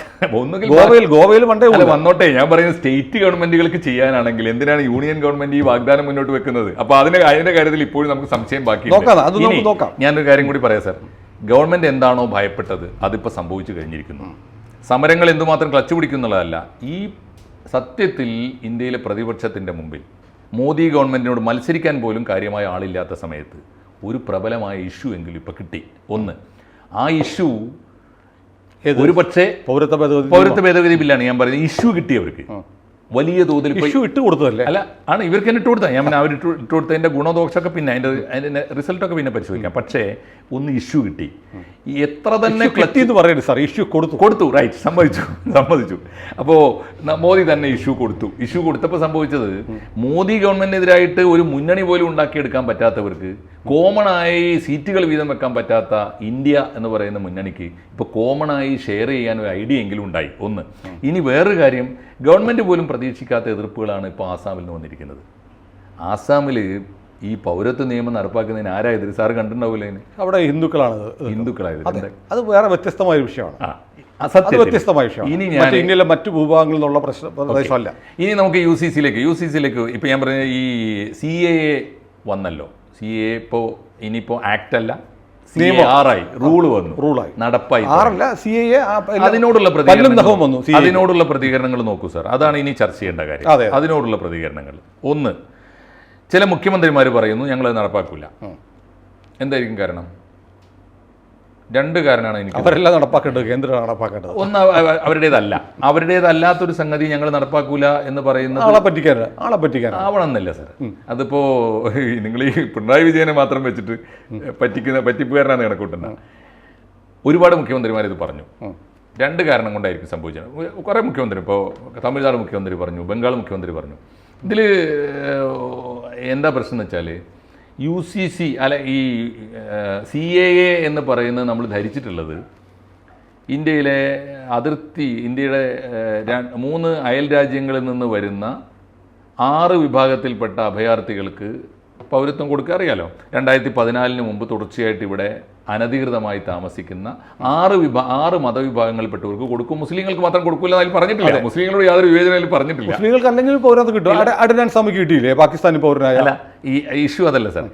ഗോവയിൽ വന്നോട്ടെ. ഞാൻ പറയുന്നത് സ്റ്റേറ്റ് ഗവൺമെന്റുകൾക്ക് ചെയ്യാനാണെങ്കിൽ എന്തിനാണ് യൂണിയൻ ഗവൺമെന്റ് ഈ വാഗ്ദാനം മുന്നോട്ട് വെക്കുന്നത്? അപ്പൊ അതിന്റെ കാര്യത്തിൽ ഇപ്പോഴും നമുക്ക് സംശയം ബാക്കി. ഞാനൊരു കാര്യം കൂടി പറയാം സാർ. ഗവൺമെന്റ് എന്താണോ ഭയപ്പെട്ടത് അതിപ്പോൾ സംഭവിച്ചു കഴിഞ്ഞിരിക്കുന്നു. സമരങ്ങൾ എന്തുമാത്രം ക്ലച്ച് പിടിക്കുന്നുള്ളതല്ല, ഈ സത്യത്തിൽ ഇന്ത്യയിലെ പ്രതിപക്ഷത്തിന്റെ മുമ്പിൽ മോദി ഗവൺമെന്റിനോട് മത്സരിക്കാൻ പോലും കാര്യമായ ആളില്ലാത്ത സമയത്ത് ഒരു പ്രബലമായ ഇഷ്യൂ എങ്കിലും ഇപ്പൊ കിട്ടി. ഒന്ന്, ആ ഇഷ്യൂ ഒരു പക്ഷേ പൗരത്വ ഭേദഗതി ബില്ലാണ് ഞാൻ പറയുന്നത്. ഇഷ്യൂ കിട്ടിയവർക്ക് വലിയ തോതിൽ ഇഷ്യൂ ഇട്ട് കൊടുത്തതല്ലേ? അല്ല, ആണ് ഇവർക്ക് തന്നെ ഇട്ട് കൊടുത്താൽ. ഞാൻ അവർ ഇട്ട് കൊടുത്തതിൻ്റെ ഗുണദോഷമൊക്കെ പിന്നെ അതിൻ്റെ റിസൾട്ടൊക്കെ പിന്നെ പരിശോധിക്കാം. പക്ഷേ ഒന്ന് ഇഷ്യൂ കിട്ടി. എത്ര തന്നെ എന്ന് പറയുന്നത് സാർ, ഇഷ്യൂ കൊടുത്തു റൈറ്റ്, സമ്മതിച്ചു. അപ്പോൾ മോദി തന്നെ ഇഷ്യൂ കൊടുത്തപ്പോൾ സംഭവിച്ചത്, മോദി ഗവൺമെന്റിനെതിരായിട്ട് ഒരു മുന്നണി പോലും ഉണ്ടാക്കിയെടുക്കാൻ പറ്റാത്തവർക്ക്, കോമണായി സീറ്റുകൾ വീതം വെക്കാൻ പറ്റാത്ത ഇന്ത്യ എന്ന് പറയുന്ന മുന്നണിക്ക് ഇപ്പോൾ കോമണായി ഷെയർ ചെയ്യാൻ ഒരു ഐഡിയ എങ്കിലും ഉണ്ടായി. ഒന്ന്. ഇനി വേറൊരു കാര്യം, ഗവൺമെന്റ് പോലും പ്രതീക്ഷിക്കാത്ത എതിർപ്പുകളാണ് ഇപ്പോൾ ആസാമിൽ നിന്ന് വന്നിരിക്കുന്നത്. ആസാമിൽ ഈ പൗരത്വ നിയമം നടപ്പാക്കുന്നതിന് ആരാ എതിർ? സാറ് കണ്ടിട്ടുണ്ടാവില്ല. അവിടെ ഹിന്ദുക്കളായത്. അത് വേറെ വ്യത്യസ്തമായ വിഷയമാണ്. ഇനി ഞാൻ ഇന്ത്യയിലെ മറ്റു ഭൂഭാഗങ്ങളിൽ നിന്നുള്ള പ്രദേശമല്ല. ഇനി നമുക്ക് യുസിസിയിലേക്ക് ഇപ്പൊ ഞാൻ പറഞ്ഞ ഈ CAA വന്നല്ലോ. CAA ഇനിയിപ്പോ ആക്ട് അല്ല, റൂളായി നടപ്പായി. അതിനോടുള്ള പ്രതികരണങ്ങൾ നോക്കൂ സാർ, അതാണ് ഇനി ചർച്ച ചെയ്യേണ്ട കാര്യം. അതിനോടുള്ള പ്രതികരണങ്ങൾ, ഒന്ന്, ചില മുഖ്യമന്ത്രിമാർ പറയുന്നു ഞങ്ങളത് നടപ്പാക്കില്ല. എന്തായിരിക്കും കാരണം? രണ്ട് കാരണമാണ് എനിക്ക്. അവരെല്ലാം നടപ്പാക്കേണ്ടത് കേന്ദ്രം നടപ്പാക്കേണ്ടത്. ഒന്ന്, അവരുടേതല്ലാത്തൊരു സംഗതി ഞങ്ങൾ നടപ്പാക്കൂല എന്ന് പറയുന്നത് ആളെ പറ്റിക്കാൻ ആവണമെന്നില്ല സാർ. അതിപ്പോ നിങ്ങൾ ഈ പിണറായി വിജയനെ മാത്രം വെച്ചിട്ട് പറ്റിപ്പുകാരനാണ് കണക്കൂട്ടുന്നത്. ഒരുപാട് മുഖ്യമന്ത്രിമാർ ഇത് പറഞ്ഞു. രണ്ട് കാരണം കൊണ്ടായിരിക്കും സംഭവിച്ചത്. കുറേ മുഖ്യമന്ത്രി, ഇപ്പോൾ തമിഴ്നാട് മുഖ്യമന്ത്രി പറഞ്ഞു, ബംഗാൾ മുഖ്യമന്ത്രി പറഞ്ഞു. ഇതിൽ എന്താ പ്രശ്നം എന്ന് വെച്ചാൽ, UCC അല്ല ഈ CAA എന്ന് പറയുന്നത് നമ്മൾ ധരിച്ചിട്ടുള്ളത് ഇന്ത്യയിലെ അതിർത്തി, ഇന്ത്യയുടെ 3 അയൽ രാജ്യങ്ങളിൽ നിന്ന് വരുന്ന 6 വിഭാഗത്തിൽപ്പെട്ട അഭയാർത്ഥികൾക്ക് പൗരത്വം കൊടുക്കുക. അറിയാലോ, 2014 മുമ്പ് തുടർച്ചയായിട്ട് ഇവിടെ അനധികൃതമായി താമസിക്കുന്ന 6 മതവിഭാഗങ്ങളിൽപ്പെട്ടവർക്ക് കൊടുക്കും. മുസ്ലിങ്ങൾക്ക് മാത്രം കൊടുക്കില്ല അതിൽ പറഞ്ഞിട്ടില്ല. മുസ്ലിങ്ങളോട് യാതൊരു വിവേചനയിലും പറഞ്ഞിട്ടില്ല. മുസ്ലിങ്ങൾക്ക് അല്ലെങ്കിൽ പൗരത്വം കിട്ടും. അഡ്നാൻ സാമിക്ക് കിട്ടിയില്ലേ പാകിസ്ഥാനി പൗരനായ? അല്ല, ഈ ഇഷ്യൂ അതല്ല സാർ.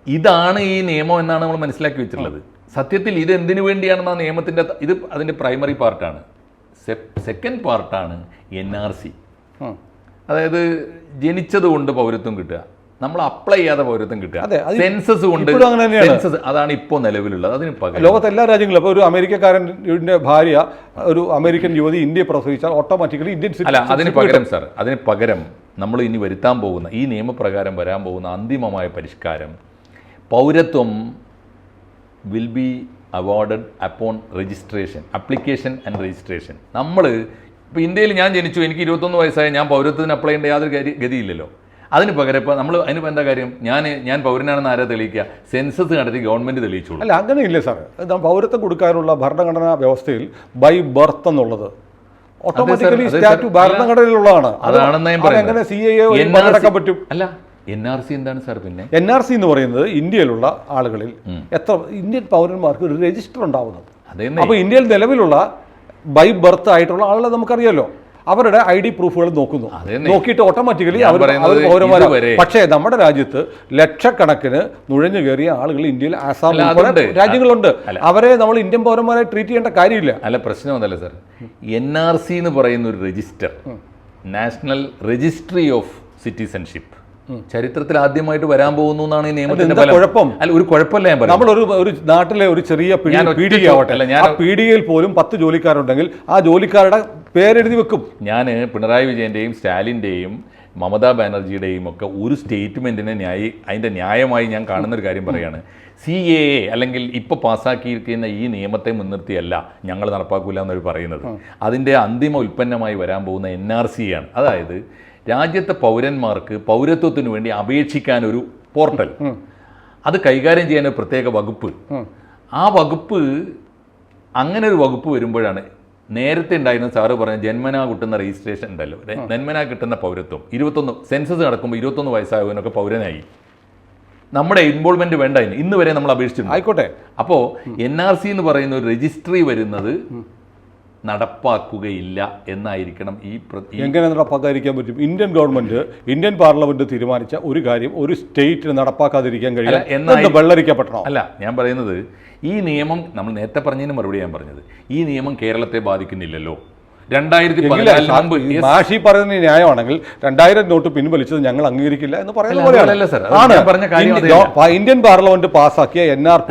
ഇതാണ് ഈ നിയമം എന്നാണ് നമ്മൾ മനസ്സിലാക്കി വെച്ചിട്ടുള്ളത്. സത്യത്തിൽ ഇത് എന്തിനു വേണ്ടിയാണെന്ന് ആ നിയമത്തിൻ്റെ ഇത് അതിൻ്റെ പ്രൈമറി പാർട്ടാണ്. സെക്കൻഡ് പാർട്ടാണ് NRC. അതായത് ജനിച്ചത് കൊണ്ട് പൗരത്വം കിട്ടുക, നമ്മൾ അപ്ലൈ ചെയ്യാതെ പൗരത്വം കിട്ടുക, സെൻസസ് കൊണ്ട്. സെൻസസ് അതാണ് ഇപ്പോൾ നിലവിലുള്ളത്. അതിന് പകരം ലോകത്തെ എല്ലാ രാജ്യങ്ങളും ഇപ്പോൾ ഒരു അമേരിക്കക്കാരൻ്റെ ഭാര്യ ഒരു അമേരിക്കൻ യുവതി ഇന്ത്യയെ പ്രസവിച്ചാൽ ഓട്ടോമാറ്റിക്കലി ഇന്ത്യൻ അല്ല, അതിന് പകരം സാർ, അതിന് പകരം നമ്മൾ ഇനി വരുത്താൻ പോകുന്ന ഈ നിയമപ്രകാരം വരാൻ പോകുന്ന അന്തിമമായ പരിഷ്കാരം, പൗരത്വം will be awarded upon registration, application and registration. നമ്മൾ ഇപ്പോൾ ഇന്ത്യയിൽ ഞാൻ ജനിച്ചു, എനിക്ക് 21 വയസ്സായ ഞാൻ പൗരത്വത്തിന് അപ്ലൈ ചെയ്യേണ്ട യാതൊരു ഗതിയില്ലല്ലോ. അതിന് പകരം ഇപ്പോൾ നമ്മൾ അതിനിപ്പോൾ എന്താ കാര്യം, ഞാൻ പൗരനാണെന്ന് ആരാ തെളിയിക്കുക? സെൻസസ് നടത്തി ഗവൺമെന്റ് തെളിയിച്ചോളൂ. അല്ല, അങ്ങനെയില്ലേ സാർ. പൗരത്വം കൊടുക്കാനുള്ള ഭരണഘടനാ വ്യവസ്ഥയിൽ ബൈ ബർത്ത് എന്നുള്ളത് ഓട്ടോമാറ്റിക്കലി സ്റ്റാറ്റു ഭരണഘടനയിലുള്ളതാണ്. അതാണെന്ന് ഞാൻ പറയുന്നത്. CAA പറ്റും. അല്ല, NRC എന്താണ് സാർ? പിന്നെ NRC എന്ന് പറയുന്നത് ഇന്ത്യയിലുള്ള ആളുകളിൽ എത്ര ഇന്ത്യൻ പൗരന്മാർക്ക് ഒരു രജിസ്റ്റർ ഉണ്ടാവുന്നത്. അപ്പോൾ ഇന്ത്യയിൽ നിലവിലുള്ള ബൈ ബർത്ത് ആയിട്ടുള്ള ആളുകളെ നമുക്കറിയാലോ, അവരുടെ ID പ്രൂഫുകൾ നോക്കുന്നു, നോക്കിയിട്ട് ഓട്ടോമാറ്റിക്കലി അവർ പൗരന്മാരാണ്. പക്ഷേ നമ്മുടെ രാജ്യത്ത് ലക്ഷക്കണക്കിന് നുഴഞ്ഞു കയറിയ ആളുകൾ ഇന്ത്യയിൽ ആസാം രാജ്യങ്ങളുണ്ട്. അവരെ നമ്മൾ ഇന്ത്യൻ പൗരന്മാരായി ട്രീറ്റ് ചെയ്യേണ്ട കാര്യമില്ല. അല്ല, പ്രശ്നം അതല്ല സാർ. NRC എന്ന് പറയുന്ന ഒരു register, national registry of citizenship, ചരിത്രത്തിൽ ആദ്യമായിട്ട് വരാൻ പോകുന്നു എന്നാണ് ഈ നിയമത്തിന്റെ കുഴപ്പം. അല്ല, ഒരു കുഴപ്പമില്ല. ഞാൻ നമ്മൾ ഒരു നാട്ടിലെ ഒരു ചെറിയ പീഡികയാവട്ടെ, ആ പീഡികയിൽ പോലും 10 ജോലിക്കാരുണ്ടെങ്കിൽ ആ ജോലിക്കാരുടെ പേരെഴുതി വെക്കും. ഞാൻ പിണറായി വിജയന്റെയും സ്റ്റാലിന്റെയും മമതാ ബാനർജിയുടെയും ഒക്കെ ഒരു സ്റ്റേറ്റ്മെന്റിനെ അതിന്റെ ന്യായമായി ഞാൻ കാണുന്ന ഒരു കാര്യം പറയാണ്. CAA അല്ലെങ്കിൽ ഇപ്പോൾ പാസ്സാക്കിയിരിക്കുന്ന ഈ നിയമത്തെ മുൻനിർത്തിയല്ല ഞങ്ങൾ നടപ്പാക്കൂല എന്നവർ പറയുന്നത്. അതിൻ്റെ അന്തിമ ഉൽപ്പന്നമായി വരാൻ പോകുന്ന NRC ആണ്. അതായത് രാജ്യത്തെ പൗരന്മാർക്ക് പൗരത്വത്തിന് വേണ്ടി അപേക്ഷിക്കാൻ ഒരു പോർട്ടൽ, അത് കൈകാര്യം ചെയ്യാൻ ഒരു പ്രത്യേക വകുപ്പ്. ആ വകുപ്പ്, അങ്ങനെ ഒരു വകുപ്പ് വരുമ്പോഴാണ് നേരത്തെ ഉണ്ടായിരുന്ന സാറ് പറഞ്ഞ ജന്മനാ കിട്ടുന്ന രജിസ്ട്രേഷൻ ഉണ്ടല്ലോ, ജന്മനാ കിട്ടുന്ന പൗരത്വം 21 സെൻസസ് നടക്കുമ്പോൾ 21 വയസ്സായവനൊക്കെ പൗരനായി. നമ്മുടെ ഇൻവോൾവ്മെന്റ് വേണ്ട, ഇന്ന് വരെ നമ്മൾ അപേക്ഷിച്ചിട്ടുണ്ട്. ആയിക്കോട്ടെ. അപ്പോൾ NRC എന്ന് പറയുന്ന ഒരു രജിസ്ട്രി വരുന്നത് നടപ്പാക്കുകയില്ല എന്നായിരിക്കണം. എങ്ങനെ നടപ്പാക്കാതിരിക്കാൻ പറ്റും? ഇന്ത്യൻ ഗവൺമെന്റ്, ഇന്ത്യൻ പാർലമെന്റ് തീരുമാനിച്ച ഒരു കാര്യം ഒരു സ്റ്റേറ്റിന് നടപ്പാക്കാതിരിക്കാൻ കഴിയില്ല. വെള്ളരിക്കപ്പെടണോ? അല്ല, ഞാൻ പറയുന്നത് ഈ നിയമം, നമ്മൾ നേരത്തെ പറഞ്ഞതിന് മറുപടി ഞാൻ പറഞ്ഞത്, ഈ നിയമം കേരളത്തെ ബാധിക്കുന്നില്ലല്ലോ. 2014 മാഷി പറയുന്ന ന്യായമാണെങ്കിൽ 2000 നോട്ട് പിൻവലിച്ചത് ഞങ്ങൾ അംഗീകരിക്കില്ല എന്ന് പറയുന്നത്. ഇന്ത്യൻ പാർലമെന്റ് പാസ്സാക്കിയ NRP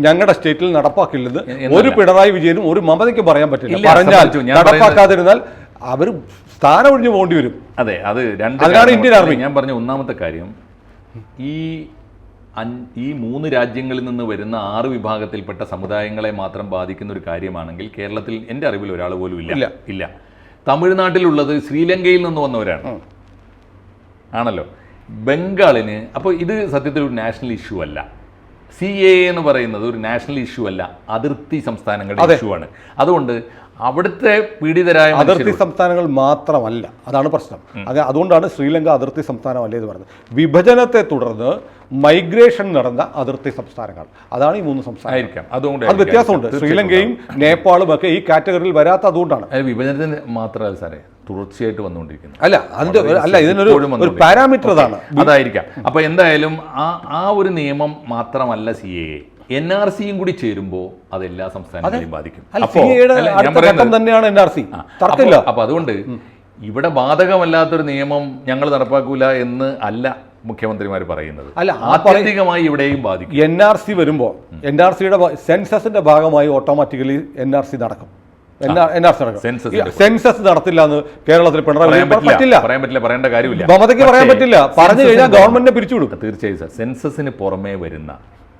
ഞങ്ങളുടെ സ്റ്റേറ്റിൽ നടപ്പാക്കില്ലെന്ന് ഒരു പിണറായി വിജയനും ഒരു മമതയ്ക്കും പറയാൻ പറ്റില്ല. പറഞ്ഞാൽ നടപ്പാക്കാതിരുന്നാൽ അവർ സ്ഥാനം ഒഴിഞ്ഞു പോകേണ്ടി വരും. അതെ, അത് അതിനാണ് ഇന്ത്യൻ ആർമി. ഞാൻ പറഞ്ഞ ഒന്നാമത്തെ കാര്യം, ഈ 3 രാജ്യങ്ങളിൽ നിന്ന് വരുന്ന 6 വിഭാഗത്തിൽപ്പെട്ട സമുദായങ്ങളെ മാത്രം ബാധിക്കുന്ന ഒരു കാര്യമാണെങ്കിൽ കേരളത്തിൽ എൻ്റെ അറിവിൽ ഒരാൾ പോലും ഇല്ല. തമിഴ്നാട്ടിലുള്ളത് ശ്രീലങ്കയിൽ നിന്ന് വന്നവരാണ് ആണല്ലോ. ബംഗാളിന്, അപ്പോൾ ഇത് സത്യത്തിൽ ഒരു നാഷണൽ ഇഷ്യൂ അല്ല. CAA എന്ന് പറയുന്നത് ഒരു നാഷണൽ ഇഷ്യൂ അല്ല, അതിർത്തി സംസ്ഥാനങ്ങളുടെ ഇഷ്യൂ ആണ്. അതുകൊണ്ട് അവിടുത്തെ പീഡിതരായ അതിർത്തി സംസ്ഥാനങ്ങൾ മാത്രമല്ല, അതാണ് പ്രശ്നം. അതുകൊണ്ടാണ് ശ്രീലങ്ക അതിർത്തി സംസ്ഥാനമല്ലേ എന്ന് പറയുന്നത്. വിഭജനത്തെ തുടർന്ന് മൈഗ്രേഷൻ നടന്ന അതിർത്തി സംസ്ഥാനങ്ങൾ, അതാണ് ഈ 3 സംസ്ഥാനം. അതുകൊണ്ട് അത് വ്യത്യാസമുണ്ട്. ശ്രീലങ്കയും നേപ്പാളും ഒക്കെ ഈ കാറ്റഗറിയിൽ വരാത്ത അതുകൊണ്ടാണ്. വിഭജനത്തിന് മാത്രമല്ല സാറേ, തുടർച്ചയായിട്ട് വന്നുകൊണ്ടിരിക്കുന്നു. അല്ല ഇതിനൊരു പാരാമീറ്റർ അതായിരിക്കാം. അപ്പൊ എന്തായാലും ആ ഒരു നിയമം മാത്രമല്ല CAA, NRCയും കൂടി ചേരുമ്പോൾ അത് എല്ലാ സംസ്ഥാനങ്ങളെയും ബാധിക്കും. അപ്പൊ അതുകൊണ്ട് ഇവിടെ ബാധകമല്ലാത്തൊരു നിയമം ഞങ്ങൾ നടപ്പാക്കൂല എന്ന് അല്ല മുഖ്യമന്ത്രിമാർ പറയുന്നത്. ആത്യന്തികമായി ഇവിടെയും ബാധിക്കും. NRC വരുമ്പോൾ NRCയുടെ സെൻസസിന്റെ ഭാഗമായി ഓട്ടോമാറ്റിക്കലി NRC നടക്കും. സെൻസസ് നടത്തില്ല എന്ന് കേരളത്തിൽ പിണറായി പറയാൻ പറ്റില്ല, പറയേണ്ട കാര്യമില്ല. മമതയ്ക്ക് പറയാൻ പറ്റില്ല. പറഞ്ഞു കഴിഞ്ഞാൽ ഗവൺമെന്റിനെ പിരിച്ചുവിടും. തീർച്ചയായും സാർ. സെൻസസിന് പുറമേ വരുന്ന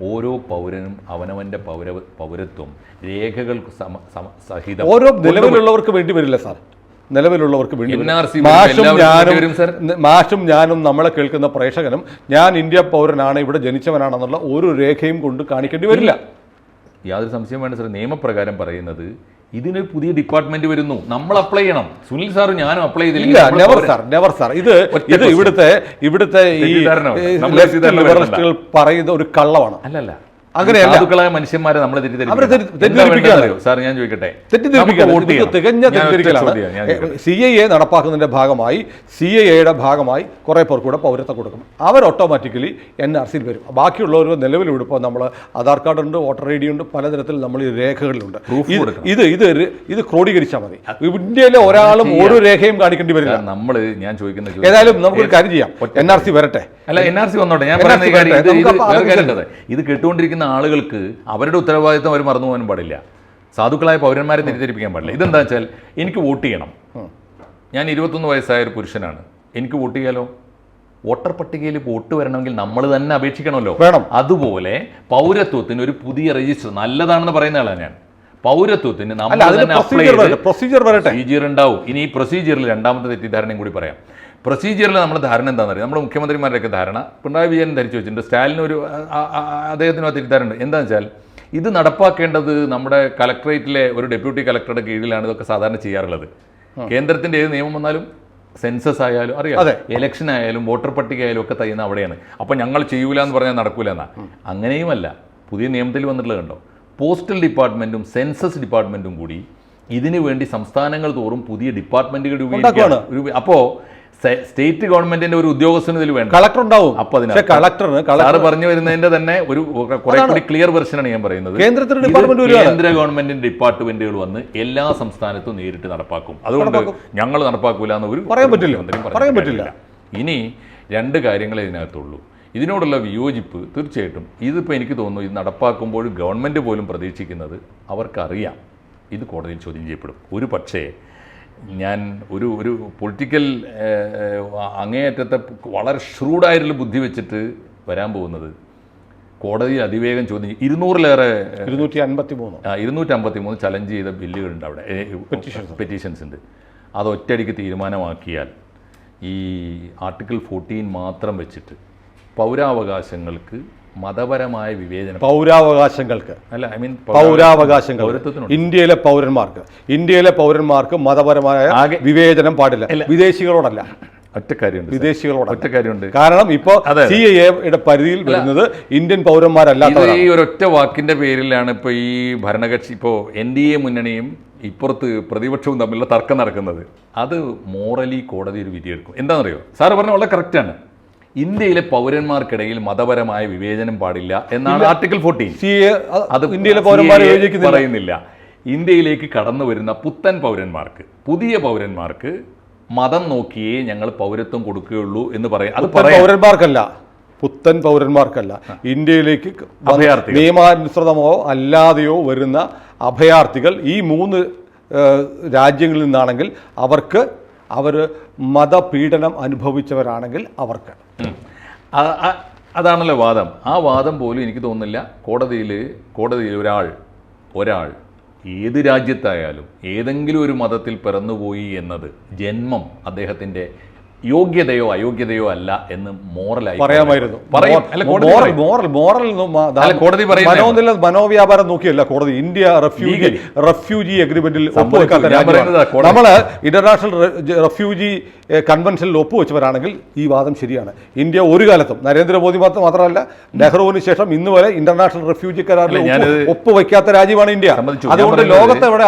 ഓരോ പൗരനും അവനവന്റെ പൗരത്വം രേഖകൾ സഹിതം ഓരോ നിലവിലുള്ളവർക്ക് വേണ്ടി വരില്ല സാർ. നിലവിലുള്ളവർക്ക് വേണ്ടി മാഷും ഞാനും നമ്മളെ കേൾക്കുന്ന പ്രേക്ഷകനും ഞാൻ ഇന്ത്യ പൗരനാണ്, ഇവിടെ ജനിച്ചവനാണെന്നുള്ള ഒരു രേഖയും കൊണ്ട് കാണിക്കേണ്ടി വരില്ല. യാതൊരു സംശയം വേണ്ട സാർ. നിയമപ്രകാരം പറയുന്നത് ഇതിനൊരു പുതിയ ഡിപ്പാർട്ട്മെന്റ് വരുന്നു, നമ്മൾ അപ്ലൈ ചെയ്യണം. സുനിൽ സാറും ഞാനും അപ്ലൈ ചെയ്തില്ല. Never sir. ഇത് ഇവിടുത്തെ ഈ ലിബറലിസ്റ്റുകൾ പറയുന്ന ഒരു കള്ളമാണ്. അല്ലല്ല, സാധുക്കളായ മനുഷ്യന്മാരെ നമ്മൾ തെറ്റിദ്ധരിപ്പിക്കാറിയോ സാർ? ഞാൻ ചോദിക്കട്ടെ, തികഞ്ഞ തെറ്റിദ്ധരിക്കലാണ്. CAA നടപ്പാക്കുന്നതിന്റെ ഭാഗമായി CAAയുടെ ഭാഗമായി കുറെ പേർക്ക് കൂടെ പൗരത്വം കൊടുക്കും. അവർ ഓട്ടോമാറ്റിക്കലി NRCയിൽ വരും. ബാക്കിയുള്ളവർ നിലവിൽ ഇപ്പോൾ നമ്മൾ ആധാർ കാർഡ് ഉണ്ട്, വോട്ടർ ID ഉണ്ട്, പലതരത്തിൽ നമ്മൾ ഈ രേഖകളിലുണ്ട്. ഇത് ക്രോഡീകരിച്ചാൽ മതി. ഇന്ത്യയിലെ ഒരാളും ഓരോ രേഖയും കാണിക്കേണ്ടി വരില്ല. ഞാൻ ചോദിക്കുന്നത്, ഏതായാലും നമുക്കൊരു കാര്യം ചെയ്യാം, NRC വരട്ടെ. അല്ല, NRC വന്നോട്ടെ. ഞാൻ പറയുന്നത് ഇത് കേട്ടുകൊണ്ടിരിക്കുന്ന ആളുകൾക്ക് അവരുടെ ഉത്തരവാദിത്വം അവർ മറന്നു പോകാനും പാടില്ല. സാധുക്കളായ പൗരന്മാരെ തെറ്റിദ്ധരിപ്പിക്കാൻ പാടില്ല. ഇതെന്താ വെച്ചാൽ, എനിക്ക് വോട്ട് ചെയ്യണം, ഞാൻ 21 വയസ്സായ ഒരു പുരുഷനാണ്, എനിക്ക് വോട്ട് ചെയ്യാലോ? വോട്ടർ പട്ടികയിൽ വോട്ട് വരണമെങ്കിൽ നമ്മൾ തന്നെ അപേക്ഷിക്കണമല്ലോ. വേണം. അതുപോലെ പൗരത്വത്തിന് ഒരു പുതിയ രജിസ്റ്റർ നല്ലതാണെന്ന് പറയുന്ന ആളാണ് ഞാൻ. പൗരത്വത്തിന് നമ്മൾ പ്രൊസീജിയർ ഉണ്ടാവും. ഇനി ഈ പ്രൊസീജിയറിൽ രണ്ടാമത്തെ തെറ്റിദ്ധാരണയും കൂടി പറയാം. പ്രൊസീജിയറിൽ നമ്മുടെ ധാരണ എന്താണെന്ന് അറിയാം. നമ്മുടെ മുഖ്യമന്ത്രിമാരുടെയൊക്കെ ധാരണ, പിണറായി വിജയൻ ധരിച്ചു വെച്ചിട്ടുണ്ട്, സ്റ്റാലിന് അദ്ദേഹത്തിന് തെറ്റിദ്ധാരണ. എന്താണെന്ന് വെച്ചാൽ, ഇത് നടപ്പാക്കേണ്ടത് നമ്മുടെ കലക്ട്രേറ്റിലെ ഒരു ഡെപ്യൂട്ടി കലക്ടറുടെ കീഴിലാണ് ഇതൊക്കെ സാധാരണ ചെയ്യാറുള്ളത്. കേന്ദ്രത്തിന്റെ ഏത് നിയമം വന്നാലും, സെൻസസ് ആയാലും അറിയാം, ഇലക്ഷൻ ആയാലും വോട്ടർ പട്ടിക ആയാലും ഒക്കെ തയ്യുന്ന അവിടെയാണ്. അപ്പം ഞങ്ങൾ ചെയ്യൂല എന്ന് പറഞ്ഞാൽ നടക്കൂല എന്നാ. അങ്ങനെയുമല്ല, പുതിയ നിയമത്തിൽ വന്നിട്ടുള്ളത് കണ്ടോ, പോസ്റ്റൽ ഡിപ്പാർട്ട്മെന്റും സെൻസസ് ഡിപ്പാർട്ട്മെന്റും കൂടി ഇതിനു വേണ്ടി സംസ്ഥാനങ്ങൾ തോറും പുതിയ ഡിപ്പാർട്ട്മെന്റുകൾ രൂപീകരിക്കുകയാണ്. അപ്പോൾ സ്റ്റേറ്റ് ഗവൺമെന്റിന്റെ ഒരു ഉദ്യോഗസ്ഥന് ഇതിൽ വേണം, കളക്ടർ ഉണ്ടാവും. അപ്പൊ കളക്ടർ പറഞ്ഞു വരുന്നതിന്റെ തന്നെ ഒരു കുറെ കൂടി ക്ലിയർ വെർഷനാണ് ഞാൻ പറയുന്നത്. കേന്ദ്ര ഗവൺമെന്റിന്റെ ഡിപ്പാർട്ട്മെന്റുകൾ വന്ന് എല്ലാ സംസ്ഥാനത്തും നേരിട്ട് നടപ്പാക്കും. അതുകൊണ്ട് ഞങ്ങൾ നടപ്പാക്കൂല എന്ന് ഒരു പറയാൻ പറ്റില്ല. ഇനി രണ്ട് കാര്യങ്ങളെ ഇതിനകത്തുള്ളൂ. ഇതിനോടുള്ള വിയോജിപ്പ് തീർച്ചയായിട്ടും ഇതിപ്പോൾ എനിക്ക് തോന്നുന്നു, ഇത് നടപ്പാക്കുമ്പോൾ ഗവൺമെന്റ് പോലും പ്രതീക്ഷിക്കുന്നത് അവർക്കറിയാം ഇത് കോടതിയിൽ ചോദ്യം ചെയ്യപ്പെടും. ഒരു പക്ഷേ ഞാൻ ഒരു പൊളിറ്റിക്കൽ അങ്ങേയറ്റത്തെ വളരെ ഷ്രൂഡായിട്ടുള്ള ബുദ്ധി വെച്ചിട്ട് വരാൻ പോകുന്നത്, കോടതിയിൽ അതിവേഗം ചോദ്യം 253 ചലഞ്ച് ചെയ്ത ബില്ലുകളുണ്ട് അവിടെ, പെറ്റീഷൻസ് ഉണ്ട്. അത് ഒറ്റയടിക്ക് തീരുമാനമാക്കിയാൽ ഈ ആർട്ടിക്കിൾ 14 മാത്രം വെച്ചിട്ട് പൗരാവകാശങ്ങൾക്ക് മതപരമായ വിവേചനം, ഇന്ത്യയിലെ പൗരന്മാർക്ക് മതപരമായ വിവേചനം പാടില്ല. വിദേശികളോടല്ല. ഒറ്റ കാര്യമുണ്ട്. കാരണം ഇപ്പോ CAAയുടെ പരിധിയിൽ വരുന്നത് ഇന്ത്യൻ പൗരന്മാരല്ലാത്ത. ഈ ഒരൊറ്റ വാക്കിന്റെ പേരിലാണ് ഇപ്പൊ ഈ ഭരണകക്ഷി, ഇപ്പോ NDA മുന്നണിയും ഇപ്പുറത്ത് പ്രതിപക്ഷവും തമ്മിലുള്ള തർക്കം നടക്കുന്നത്. അത് മോറലി കോടതി ഒരു വിധിയെടുക്കും. എന്താണെന്നറിയോ, സാറ് പറഞ്ഞ വളരെ കറക്റ്റാണ്. ഇന്ത്യയിലെ പൗരന്മാർക്കിടയിൽ മതപരമായ വിവേചനം പാടില്ല എന്നാണ് ആർട്ടിക്കിൾ 14. അത് ഇന്ത്യയിലെ പൗരന്മാരെ പറയുന്നില്ല. ഇന്ത്യയിലേക്ക് കടന്നു വരുന്ന പുതിയ പൗരന്മാർക്ക് മതം നോക്കിയേ ഞങ്ങൾ പൗരത്വം കൊടുക്കുകയുള്ളൂ എന്ന് പറയാം. അത് പുത്തൻ പൗരന്മാർക്കല്ല, ഇന്ത്യയിലേക്ക് നിയമാനുസൃതമോ അല്ലാതെയോ വരുന്ന അഭയാർത്ഥികൾ ഈ 3 രാജ്യങ്ങളിൽ നിന്നാണെങ്കിൽ അവർ മതപീഡനം അനുഭവിച്ചവരാണെങ്കിൽ അവർക്ക്. അതാണല്ലോ വാദം. ആ വാദം പോലും എനിക്ക് തോന്നുന്നില്ല കോടതിയിൽ ഒരാൾ ഏത് രാജ്യത്തായാലും ഏതെങ്കിലും ഒരു മതത്തിൽ പിറന്നുപോയി എന്നത് ജന്മം അദ്ദേഹത്തിൻ്റെ യോഗ്യതയോ അയോഗ്യതയോ അല്ല എന്ന് മോറലായി പറയാമായിരുന്നു. മനോവ്യാപാരം നോക്കിയല്ല കോടതി ഇന്ത്യ റെഫ്യൂജി അഗ്രിമെന്റിൽ ഒപ്പുവെക്കാത്ത രാജ്യമാണ്. നമ്മള് ഇന്റർനാഷണൽ റെഫ്യൂജി കൺവെൻഷനിൽ ഒപ്പുവെച്ചവരാണെങ്കിൽ ഈ വാദം ശരിയാണ്. ഇന്ത്യ ഒരു കാലത്തും നരേന്ദ്രമോദി മാത്രമല്ല, നെഹ്റുവിന് ശേഷം ഇന്ന് വരെ ഇന്റർനാഷണൽ റെഫ്യൂജി കരാറിൽ ഒപ്പുവെക്കാത്ത രാജ്യമാണ് ഇന്ത്യ. അതുകൊണ്ട് ലോകത്തെവിടെ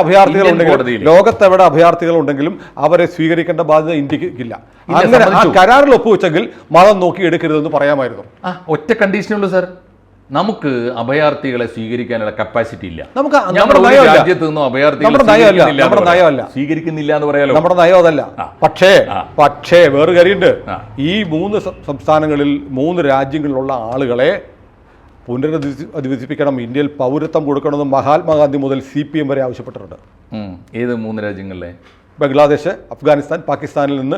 അഭയാർത്ഥികൾ ഉണ്ടെങ്കിലും അവരെ സ്വീകരിക്കേണ്ട ബാധ്യത ഇന്ത്യക്കില്ല. അങ്ങനെ ആ കരാറിൽ ഒപ്പുവെച്ചെങ്കിൽ മതം നോക്കി എടുക്കരുതെന്ന് പറയാമായിരുന്നു. ഒറ്റ കണ്ടീഷനുള്ളൂ സാർ, നമുക്ക് അഭയാർത്ഥികളെ സ്വീകരിക്കാനുള്ള കപ്പാസിറ്റി ഇല്ല. രാജ്യത്ത് നിന്നും അഭയാർത്ഥികളെ സ്വീകരിക്കുന്നില്ല എന്ന് പറയാലോ. നമ്മുടെ നയം അതല്ല. പക്ഷേ വേറെ കാര്യമുണ്ട്. ഈ 3 സംസ്ഥാനങ്ങളിൽ 3 രാജ്യങ്ങളിലുള്ള ആളുകളെ പുനരധിവസിപ്പിക്കണം, ഇന്ത്യയിൽ പൗരത്വം കൊടുക്കണമെന്ന് മഹാത്മാഗാന്ധി മുതൽ CPM വരെ ആവശ്യപ്പെട്ടിട്ടുണ്ട്. ഏത് 3 രാജ്യങ്ങളിലെ? ബംഗ്ലാദേശ്, അഫ്ഗാനിസ്ഥാൻ, പാകിസ്ഥാനിൽ നിന്ന്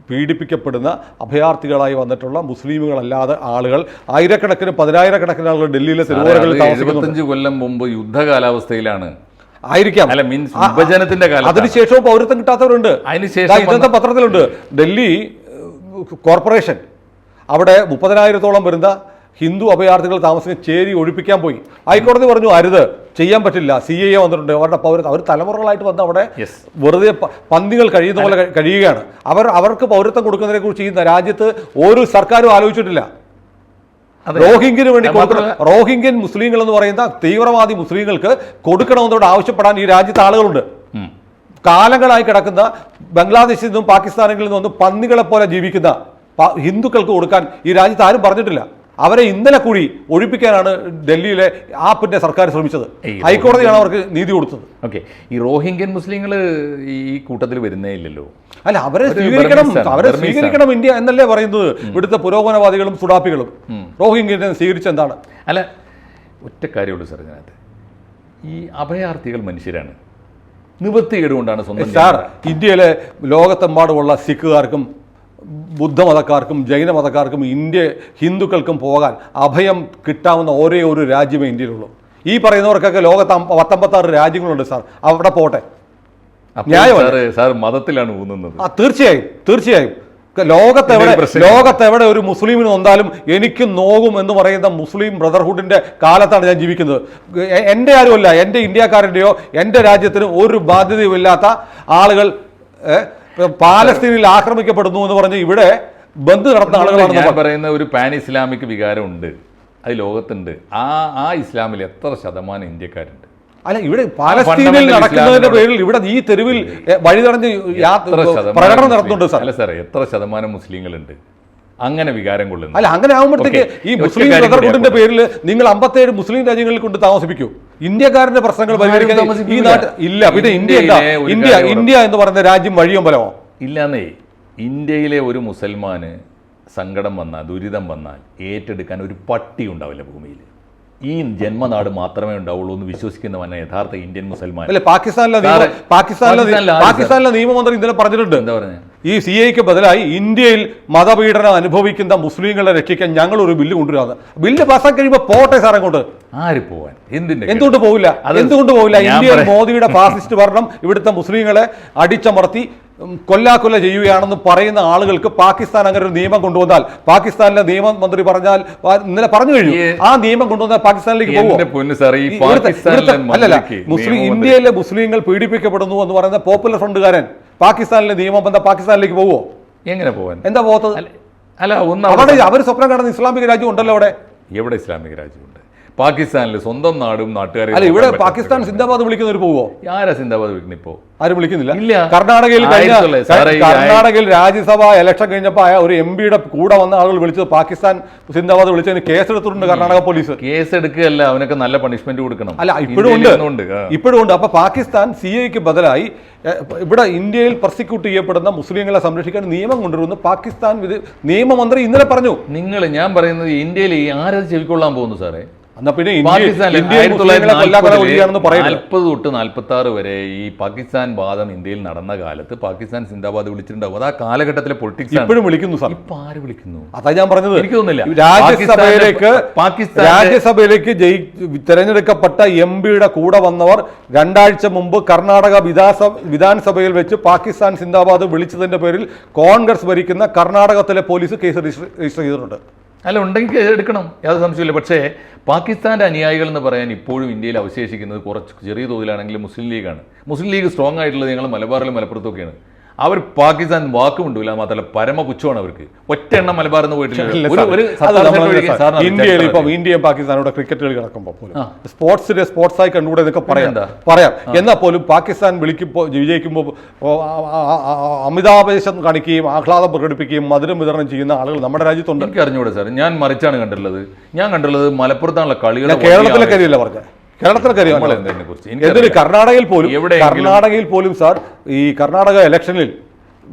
പീഡിപ്പിക്കപ്പെടുന്ന അഭയാർത്ഥികളായി വന്നിട്ടുള്ള മുസ്ലിമുകളല്ലാതെ ആളുകൾ ആയിരക്കണക്കിന് 10,000-കണക്കിന് ആളുകൾ ഡെല്ലിയിലെ തെരുവോരങ്ങളിൽ താമസിക്കുന്നു. 75 കൊല്ലം മുമ്പ് യുദ്ധകാലാവസ്ഥയിലാണ് ആയിരിക്കാം, വിഭജനത്തിന്റെ കാലം. അതിനുശേഷവും പൗരത്വം കിട്ടാത്തവരുണ്ട്. ഇന്നത്തെ പത്രത്തിലുണ്ട്, ഡൽഹി കോർപ്പറേഷൻ അവിടെ 30,000-ഓളം വരുന്ന ഹിന്ദു അഭയാർത്ഥികൾ താമസിക്കുന്ന ചേരി ഒഴിപ്പിക്കാൻ പോയി. ഹൈക്കോടതി പറഞ്ഞു അരുത്, ചെയ്യാൻ പറ്റില്ല. CAA വന്നിട്ടുണ്ട്, അവരുടെ പൗരത്വം, അവർ തലമുറകളായിട്ട് വന്ന് അവിടെ വെറുതെ പന്നികൾ കഴിയുന്ന പോലെ കഴിയുകയാണ്. അവർക്ക് പൗരത്വം കൊടുക്കുന്നതിനെ കുറിച്ച് ഈ രാജ്യത്ത് ഒരു സർക്കാരും ആലോചിച്ചിട്ടില്ല. റോഹിംഗ്യന് വേണ്ടി റോഹിംഗ്യൻ മുസ്ലിങ്ങൾ എന്ന് പറയുന്ന തീവ്രവാദി മുസ്ലിങ്ങൾക്ക് കൊടുക്കണമെന്നോട് ആവശ്യപ്പെടാൻ ഈ രാജ്യത്തെ ആളുകളുണ്ട്. കാലങ്ങളായി കിടക്കുന്ന ബംഗ്ലാദേശിൽ നിന്നും പാകിസ്ഥാനിൽ നിന്നും പന്നികളെ പോലെ ജീവിക്കുന്ന ഹിന്ദുക്കൾക്ക് കൊടുക്കാൻ ഈ രാജ്യത്ത് ആരും പറഞ്ഞിട്ടില്ല. അവരെ ഇന്നലെ കൂടി ഒഴിപ്പിക്കാനാണ് ഡൽഹിയിലെ ആപ്പിന്റെ സർക്കാർ ശ്രമിച്ചത്. ഹൈക്കോടതിയാണ് അവർക്ക് നീതി കൊടുത്തത്. ഓക്കെ, ഈ റോഹിംഗ്യൻ മുസ്ലിങ്ങൾ ഈ കൂട്ടത്തിൽ വരുന്നേ ഇല്ലല്ലോ. അല്ല, അവരെ സ്വീകരിക്കണം ഇന്ത്യ എന്നല്ലേ പറയുന്നത് ഇവിടുത്തെ പുരോഗമനവാദികളും സുഡാപ്പികളും. റോഹിംഗ്യനെ സ്വീകരിച്ചെന്താണ്? അല്ല, ഒറ്റ കാര്യമുള്ളൂ സാർ, ഇതിനകത്ത് ഈ അഭയാർത്ഥികൾ മനുഷ്യരാണ്. നിവൃത്തികേടുകൊണ്ടാണ് സ്വന്തം സാർ, ഇന്ത്യയിലെ ലോകത്തെമ്പാടുമുള്ള സിഖുകാർക്കും ബുദ്ധമതക്കാർക്കും ജൈനമതക്കാർക്കും ഹിന്ദുക്കൾക്കും പോകാൻ അഭയം കിട്ടാവുന്ന ഒരേ ഒരു രാജ്യമേ ഇന്ത്യയിലുള്ളൂ. ഈ പറയുന്നവർക്കൊക്കെ ലോകത്ത് 56 രാജ്യങ്ങളുണ്ട് സാർ, അവിടെ പോട്ടെ. ന്യായമല്ലേ സാർ? മതത്തിലാണ് ഊന്നുന്നത്. തീർച്ചയായും ലോകത്തെവിടെ ഒരു മുസ്ലിമിന് വന്നാലും എനിക്ക് നോകും എന്ന് പറയുന്ന മുസ്ലിം ബ്രദർഹുഡിന്റെ കാലത്താണ് ഞാൻ ജീവിക്കുന്നത്. എൻ്റെ ആരുമല്ല, എൻ്റെ ഇന്ത്യക്കാരൻ്റെയോ എൻ്റെ രാജ്യത്തിന് ഒരു ബാധ്യതയുമില്ലാത്ത ആളുകൾ പാലസ്തീനിൽ ആക്രമിക്കപ്പെടുന്നു എന്ന് പറഞ്ഞ് ഇവിടെ ബന്ദ് നടത്തുന്ന ആളുകളാണ്. ഞാൻ പറയുന്ന ഒരു പാൻ ഇസ്ലാമിക് വികാരമുണ്ട്, അത് ലോകത്തുണ്ട്. ആ ഇസ്ലാമിൽ എത്ര ശതമാനം ഇന്ത്യക്കാരുണ്ട്? അല്ല, ഇവിടെ പാലസ്തീനിൽ നടക്കുന്നതിന്റെ പേരിൽ ഇവിടെ ഈ തെരുവിൽ വഴി തടഞ്ഞ് പ്രകടനം നടത്തുന്നുണ്ട് സാർ. അല്ല സാറേ, എത്ര ശതമാനം മുസ്ലിങ്ങളുണ്ട് അങ്ങനെ വികാരം കൊള്ളുന്നു? അല്ല, അങ്ങനെ ആകുമ്പോഴത്തേക്ക് ഈ മുസ്ലിം ബ്രദർഹുഡിന്റെ പേരിൽ നിങ്ങൾ 57 മുസ്ലിം രാജ്യങ്ങളിൽ കൊണ്ട് താമസിപ്പിക്കൂ. ഇന്ത്യക്കാരന്റെ പ്രശ്നങ്ങൾ പരിഹരിക്കാൻ ഈ നാട്ടിൽ ഇല്ല. പിന്നെ ഇന്ത്യ എന്ന് പറയുന്ന രാജ്യം വഴിയമ്പലമോ? ഇല്ലാന്നേ. ഇന്ത്യയിലെ ഒരു മുസൽമാന് സങ്കടം വന്നാൽ, ദുരിതം വന്നാൽ ഏറ്റെടുക്കാൻ ഒരു പട്ടി ഉണ്ടാവില്ല ഭൂമിയിൽ. ഈ ജന്മനാട് മാത്രമേ ഉണ്ടാവുള്ളൂ എന്ന് വിശ്വസിക്കുന്നവനെ യഥാർത്ഥ ഇന്ത്യൻ മുസൽമാൻ. അല്ലെ, പാകിസ്ഥാനിലെ നിയമമന്ത്രി ഇന്നലെ പറഞ്ഞിട്ടുണ്ട്. എന്താ പറഞ്ഞത്? ഈ CAA ബദലായി ഇന്ത്യയിൽ മതപീഡനം അനുഭവിക്കുന്ന മുസ്ലിങ്ങളെ രക്ഷിക്കാൻ ഞങ്ങൾ ഒരു ബില്ല് കൊണ്ടുവരാതെ. ബില്ല് പാസ്സാക്കി കഴിയുമ്പോൾ പോട്ടെ സാറേ കൊണ്ട്. ആര് പോവാൻ? എന്തുകൊണ്ട് പോവില്ല? ഇന്ത്യയിൽ മോദിയുടെ ഫാസിസ്റ്റ് ഭരണം ഇവിടുത്തെ മുസ്ലിങ്ങളെ അടിച്ചമർത്തി കൊല്ലാക്കൊല്ല ചെയ്യുകയാണെന്ന് പറയുന്ന ആളുകൾക്ക് പാകിസ്ഥാൻ അങ്ങനെ ഒരു നിയമം കൊണ്ടുവന്നാൽ, പാകിസ്ഥാനിലെ നിയമമന്ത്രി പറഞ്ഞാൽ ഇന്നലെ പറഞ്ഞു കഴിഞ്ഞു, ആ നിയമം കൊണ്ടുവന്നാൽ പാകിസ്ഥാനിലേക്ക് പോകുമോ? അല്ലല്ല, ഇന്ത്യയിലെ മുസ്ലിങ്ങൾ പീഡിപ്പിക്കപ്പെടുന്നു എന്ന് പറയുന്ന പോപ്പുലർ ഫ്രണ്ടുകാരൻ പാകിസ്ഥാനിലെ നിയമം വന്നാൽ പാകിസ്ഥാനിലേക്ക് പോകുമോ? എങ്ങനെ പോവാൻ? എന്താ പോകത്തത്? അല്ല, അവിടെ അവർ സ്വപ്നം കാണുന്ന ഇസ്ലാമിക രാജ്യം ഉണ്ടല്ലോ. അവിടെ എവിടെ ഇസ്ലാമിക രാജ്യമുണ്ട്? പാകിസ്ഥാനിൽ സ്വന്തം നാടും നാട്ടുകാരും. അല്ല, ഇവിടെ പാകിസ്ഥാൻ സിന്ദാബാദ് വിളിക്കുന്നവർ പോവോ? ആരാ സിന്ദാബാദ് വിളിക്കുന്ന? ഇപ്പോ ആരും വിളിക്കുന്നില്ല. ഇല്ല. കർണാടകയിൽ രാജ്യസഭ ഇലക്ഷൻ കഴിഞ്ഞപ്പോ ഒരു MP-യുടെ കൂടെ വന്ന ആളുകൾ വിളിച്ചത് പാകിസ്ഥാൻ സിന്ദാബാദ് വിളിച്ചതിന് കേസെടുത്തിട്ടുണ്ട് കർണാടക പോലീസ്. കേസ് എടുക്കുകയല്ല, അവനൊക്കെ നല്ല പണിഷ്മെന്റ് കൊടുക്കണം. അല്ല, ഇപ്പോഴും ഉണ്ട്. അപ്പൊ പാകിസ്ഥാൻ CAA ബദലായി ഇവിടെ ഇന്ത്യയിൽ പ്രോസിക്യൂട്ട് ചെയ്യപ്പെടുന്ന മുസ്ലിങ്ങളെ സംരക്ഷിക്കാൻ നിയമം കൊണ്ടുവരുമെന്ന് പാകിസ്ഥാൻ നിയമമന്ത്രി ഇന്നലെ പറഞ്ഞു. ഞാൻ പറയുന്നത് ഇന്ത്യയിൽ ആരത് ചെവിക്കൊള്ളാൻ പോകുന്നു സാറേ? എന്നാ പിന്നെ 40 തൊട്ട് 46 വരെ ഈ പാകിസ്ഥാൻ വാദം ഇന്ത്യയിൽ നടന്ന കാലത്ത് പാകിസ്ഥാൻ സിന്ദാബാദ് വിളിച്ചിട്ടുണ്ടാവും. അത് ആ കാലഘട്ടത്തിലെ പൊളിറ്റിക്സ് ഇപ്പോഴും വിളിക്കുന്നു സാർ. ഇപ്പൊ ആര് വിളിക്കുന്നു? അതാ ഞാൻ പറഞ്ഞത്. എനിക്ക് തോന്നുന്നില്ല. രാജ്യസഭയിലേക്ക് തെരഞ്ഞെടുക്കപ്പെട്ട MP-യുടെ കൂടെ വന്നവർ 2 ആഴ്ച മുമ്പ് കർണാടക വിധാനസഭയിൽ വെച്ച് പാകിസ്ഥാൻ സിന്ദാബാദ് വിളിച്ചതിന്റെ പേരിൽ കോൺഗ്രസ് ഭരിക്കുന്ന കർണാടകത്തിലെ പോലീസ് കേസ് രജിസ്റ്റർ ചെയ്തിട്ടുണ്ട്. അല്ല, ഉണ്ടെങ്കിൽ എടുക്കണം, യാതൊരു സംശയമില്ല. പക്ഷേ പാകിസ്ഥാൻ്റെ അനുയായികൾ എന്ന് പറയാൻ ഇപ്പോഴും ഇന്ത്യയിൽ അവശേഷിക്കുന്നത് കുറച്ച് ചെറിയ തോതിലാണെങ്കിലും മുസ്ലിം ലീഗാണ്. മുസ്ലിം ലീഗ് സ്ട്രോങ് ആയിട്ടുള്ളത് ഞങ്ങൾ മലബാറിലും മലപ്പുറത്തൊക്കെയാണ്. അവർ പാകിസ്ഥാൻ വാക്ക് കൊണ്ടുമില്ല, മാത്രമല്ല പരമപുച്ഛമാണ് അവർക്ക്. ഒറ്റ എണ്ണം മലബാറിൽ നിന്ന് പോയിട്ടില്ല. ഇന്ത്യയിൽ ഇപ്പം ഇന്ത്യയും പാകിസ്ഥാനോട് ക്രിക്കറ്റ് കളി നടക്കുമ്പോൾ പോലും സ്പോർട്സായി കണ്ടുകൂടെ എന്നൊക്കെ പറയാം. എന്നാൽ പോലും പാകിസ്ഥാൻ വിജയിക്കുമ്പോൾ അമിതാവേശം കാണിക്കുകയും ആഹ്ലാദം പ്രകടിപ്പിക്കുകയും മധുരം വിതരണം ചെയ്യുന്ന ആളുകൾ നമ്മുടെ രാജ്യത്തുണ്ട്. എനിക്ക് അറിഞ്ഞൂടെ സാർ, ഞാൻ മറിച്ചാണ് കണ്ടിട്ടുള്ളത്. ഞാൻ കണ്ടിട്ടുള്ളത് മലപ്പുറത്താണുള്ള കളികൾ. കേരളത്തിലെ കാര്യമല്ല പറഞ്ഞത്, എന്തിന് കർണാടകയിൽ പോലും സാർ ഈ കർണാടക ഇലക്ഷനിൽ